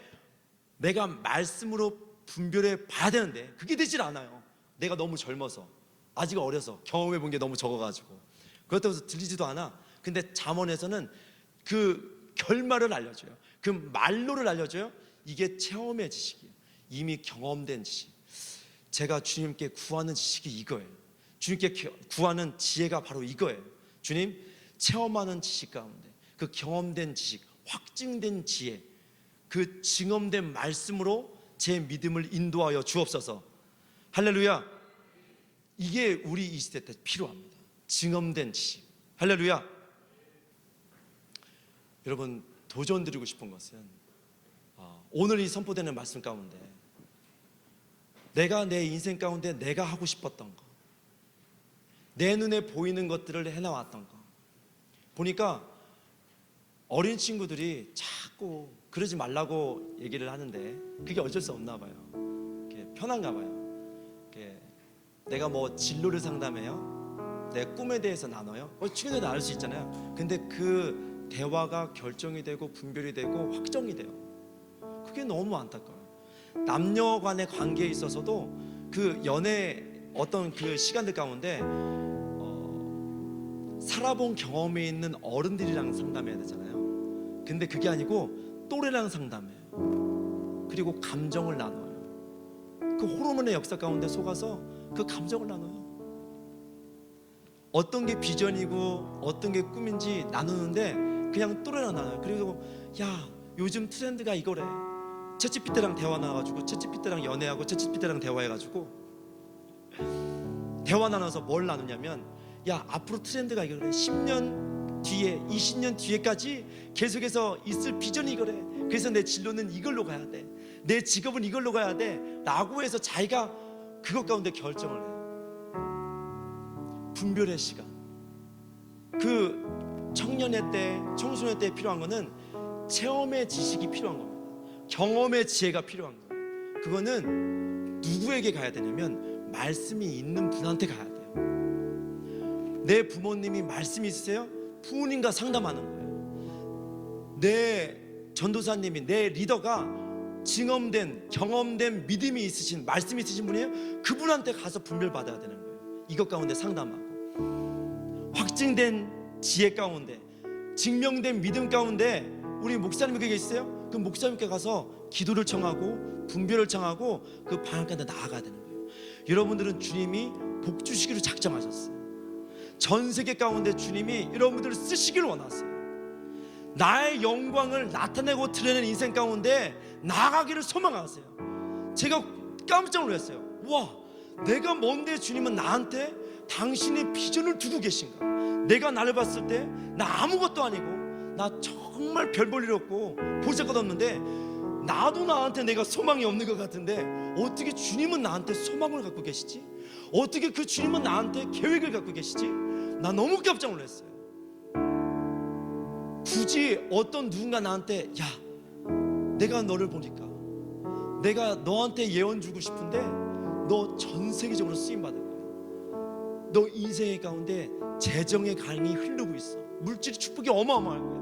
내가 말씀으로 분별해 봐야 되는데 그게 되질 않아요. 내가 너무 젊어서, 아직 어려서, 경험해본 게 너무 적어가지고 그렇다고 해서 들리지도 않아. 근데 잠언에서는 그 결말을 알려줘요. 그 말로를 알려줘요. 이게 체험의 지식이에요. 이미 경험된 지식. 제가 주님께 구하는 지식이 이거예요. 주님께 구하는 지혜가 바로 이거예요. 주님, 체험하는 지식 가운데 그 경험된 지식, 확증된 지혜, 그 증언된 말씀으로 제 믿음을 인도하여 주옵소서. 할렐루야. 이게 우리 이 시대 때 필요합니다. 증언된 지식. 할렐루야. 여러분, 도전드리고 싶은 것은 오늘 이 선포되는 말씀 가운데 내가 내 인생 가운데 내가 하고 싶었던 거, 내 눈에 보이는 것들을 해나왔던 거 보니까 어린 친구들이 자꾸 그러지 말라고 얘기를 하는데 그게 어쩔 수 없나 봐요. 편한가 봐요. 내가 뭐 진로를 상담해요? 내 꿈에 대해서 나눠요? 친구들도 나눌 수 있잖아요. 근데 그 대화가 결정이 되고 분별이 되고 확정이 돼요. 그게 너무 안타까워요. 남녀 간의 관계에 있어서도 그 연애 어떤 그 시간들 가운데 살아본 경험이 있는 어른들이랑 상담해야 되잖아요. 근데 그게 아니고 또래랑 상담해요. 그리고 감정을 나눠요. 그 호르몬의 역사 가운데 속아서 그 감정을 나눠요. 어떤 게 비전이고 어떤 게 꿈인지 나누는데 그냥 또래랑 나눠요. 그리고 야, 요즘 트렌드가 이거래. 챗GPT랑 대화 나와가지고 챗GPT랑 연애하고 챗GPT랑 대화해가지고 대화 나눠서 뭘 나누냐면 야, 앞으로 트렌드가 이거래. 10년 뒤에 20년 뒤에까지 계속해서 있을 비전이 이거래. 그래서 내 진로는 이걸로 가야 돼. 내 직업은 이걸로 가야 돼 라고 해서 자기가 그것 가운데 결정을 해요. 분별의 시간. 그 청년의 때, 청소년 때 필요한 거는 체험의 지식이 필요한 겁니다. 경험의 지혜가 필요한 거예요. 그거는 누구에게 가야 되냐면 말씀이 있는 분한테 가야 돼요. 내 부모님이 말씀이 있으세요? 부모님과 상담하는 거예요. 내 전도사님이, 내 리더가 증언된, 경험된 믿음이 있으신, 말씀이 있으신 분이에요? 그분한테 가서 분별받아야 되는 거예요. 이것 가운데 상담하고 확증된 지혜 가운데, 증명된 믿음 가운데 우리 목사님이 거기 있어요? 그 목사님께 가서 기도를 청하고 분별을 청하고 그 방향 가운데 나아가야 되는 거예요. 여러분들은 주님이 복 주시기로 작정하셨어요. 전 세계 가운데 주님이 여러분들을 쓰시기를 원하세요. 나의 영광을 나타내고 드러내는 인생 가운데 나아가기를 소망하세요. 제가 깜짝 놀랐어요. 와, 내가 뭔데 주님은 나한테 당신의 비전을 두고 계신가? 내가 나를 봤을 때 나 아무것도 아니고 나 정말 별 볼 일 없고 보잘것 없는데 나도 나한테 내가 소망이 없는 것 같은데 어떻게 주님은 나한테 소망을 갖고 계시지? 어떻게 그 주님은 나한테 계획을 갖고 계시지? 나 너무 깜짝 놀랐어요. 굳이 어떤 누군가 나한테 야, 내가 너를 보니까 내가 너한테 예언 주고 싶은데 너 전 세계적으로 쓰임 받을 거야. 너 인생의 가운데 재정의 강이 흐르고 있어. 물질 축복이 어마어마할 거야.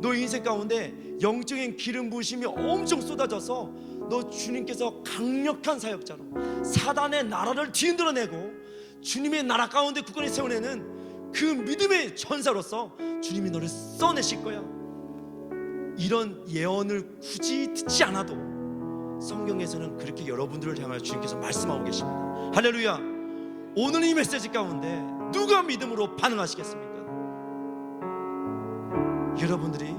너 인생 가운데 영적인 기름 부으심이 엄청 쏟아져서 너 주님께서 강력한 사역자로 사단의 나라를 뒤흔들어내고 주님의 나라 가운데 굳건히 세워내는 그 믿음의 전사로서 주님이 너를 써내실 거야. 이런 예언을 굳이 듣지 않아도 성경에서는 그렇게 여러분들을 향하여 주님께서 말씀하고 계십니다. 할렐루야. 오늘 이 메시지 가운데 누가 믿음으로 반응하시겠습니까? 여러분들이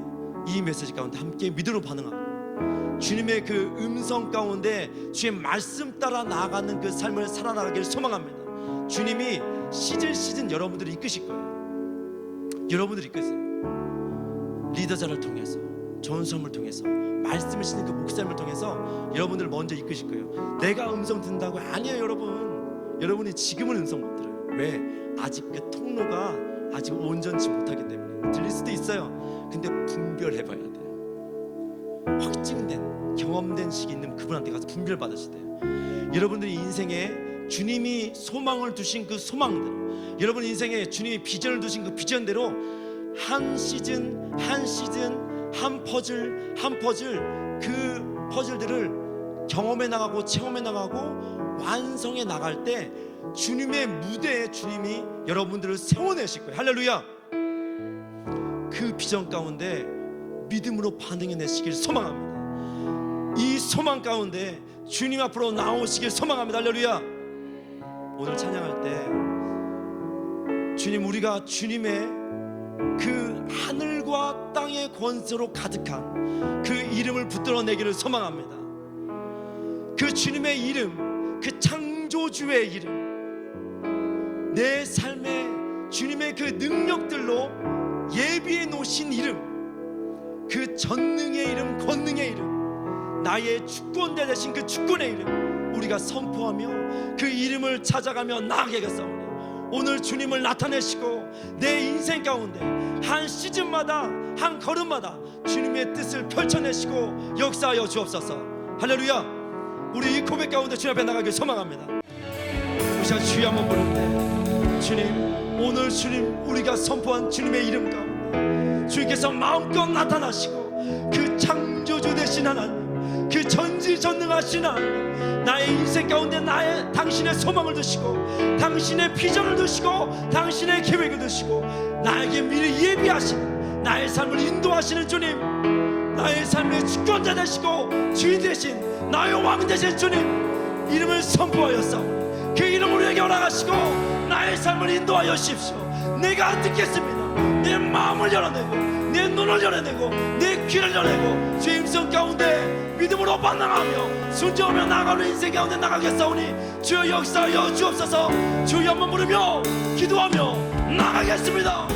이 메시지 가운데 함께 믿음으로 반응하고 주님의 그 음성 가운데 주의 말씀 따라 나아가는 그 삶을 살아나가기를 소망합니다. 주님이 시즌 여러분들을 이끄실 거예요. 여러분들이 이끄세요. 리더자를 통해서, 좋은 삶을 통해서, 말씀을 쓰는 그 목사님을 통해서 여러분들을 먼저 이끄실 거예요. 내가 음성 듣는다고? 아니에요. 여러분이 지금은 음성 못 들어요. 왜? 아직 그 통로가 아직 온전치 못하기 때문에. 들릴 수도 있어요. 근데 분별해 봐야 돼요. 확증된, 경험된 식이 있는 그분한테 가서 분별 받으셔야 돼요. 여러분들이 인생에 주님이 소망을 두신 그 소망대로, 여러분 인생에 주님이 비전을 두신 그 비전대로 한 시즌 한 퍼즐 그 퍼즐들을 경험해 나가고 체험해 나가고 완성해 나갈 때 주님의 무대에 주님이 여러분들을 세워내실 거예요. 할렐루야. 그 비전 가운데 믿음으로 반응해내시길 소망합니다. 이 소망 가운데 주님 앞으로 나오시길 소망합니다. 할렐루야. 오늘 찬양할 때 주님, 우리가 주님의 그 하늘과 땅의 권세로 가득한 그 이름을 붙들어내기를 소망합니다. 그 주님의 이름, 그 창조주의 이름, 내 삶에 주님의 그 능력들로 예비해 놓으신 이름, 그 전능의 이름, 권능의 이름, 나의 주권자 되신 그 주권의 이름 우리가 선포하며 그 이름을 찾아가며 나아가겠사오니 오늘 주님을 나타내시고 내 인생 가운데 한 시즌마다 한 걸음마다 주님의 뜻을 펼쳐내시고 역사하여 주옵소서. 할렐루야. 우리 이 고백 가운데 주님 앞에 나가길 소망합니다. 우리 시간 주여 한번 부르는데, 주님, 오늘 주님 우리가 선포한 주님의 이름 가운데 주님께서 마음껏 나타나시고 그 창조주 되신 하나님, 그 전지전능하신 하나님, 나의 인생 가운데 당신의 소망을 두시고 당신의 비전을 두시고 당신의 계획을 두시고 나에게 미리 예비하시는, 나의 삶을 인도하시는 주님, 나의 삶의 주권자 되시고 주인 되신 나의 왕 되신 주님 이름을 선포하였사오니 그 이름 우리에게 허락하시고 나의 삶을 인도하여 주십시오. 내가 듣겠습니다. 내 마음을 열어내고 내 눈을 열어내고 내 귀를 열어내고 주의 음성 가운데 믿음으로 반응하며 순종하며 나아가는 인생 가운데 나가겠사오니 주여 역사하여 주옵소서. 주여 한번 부르며 기도하며 나가겠습니다.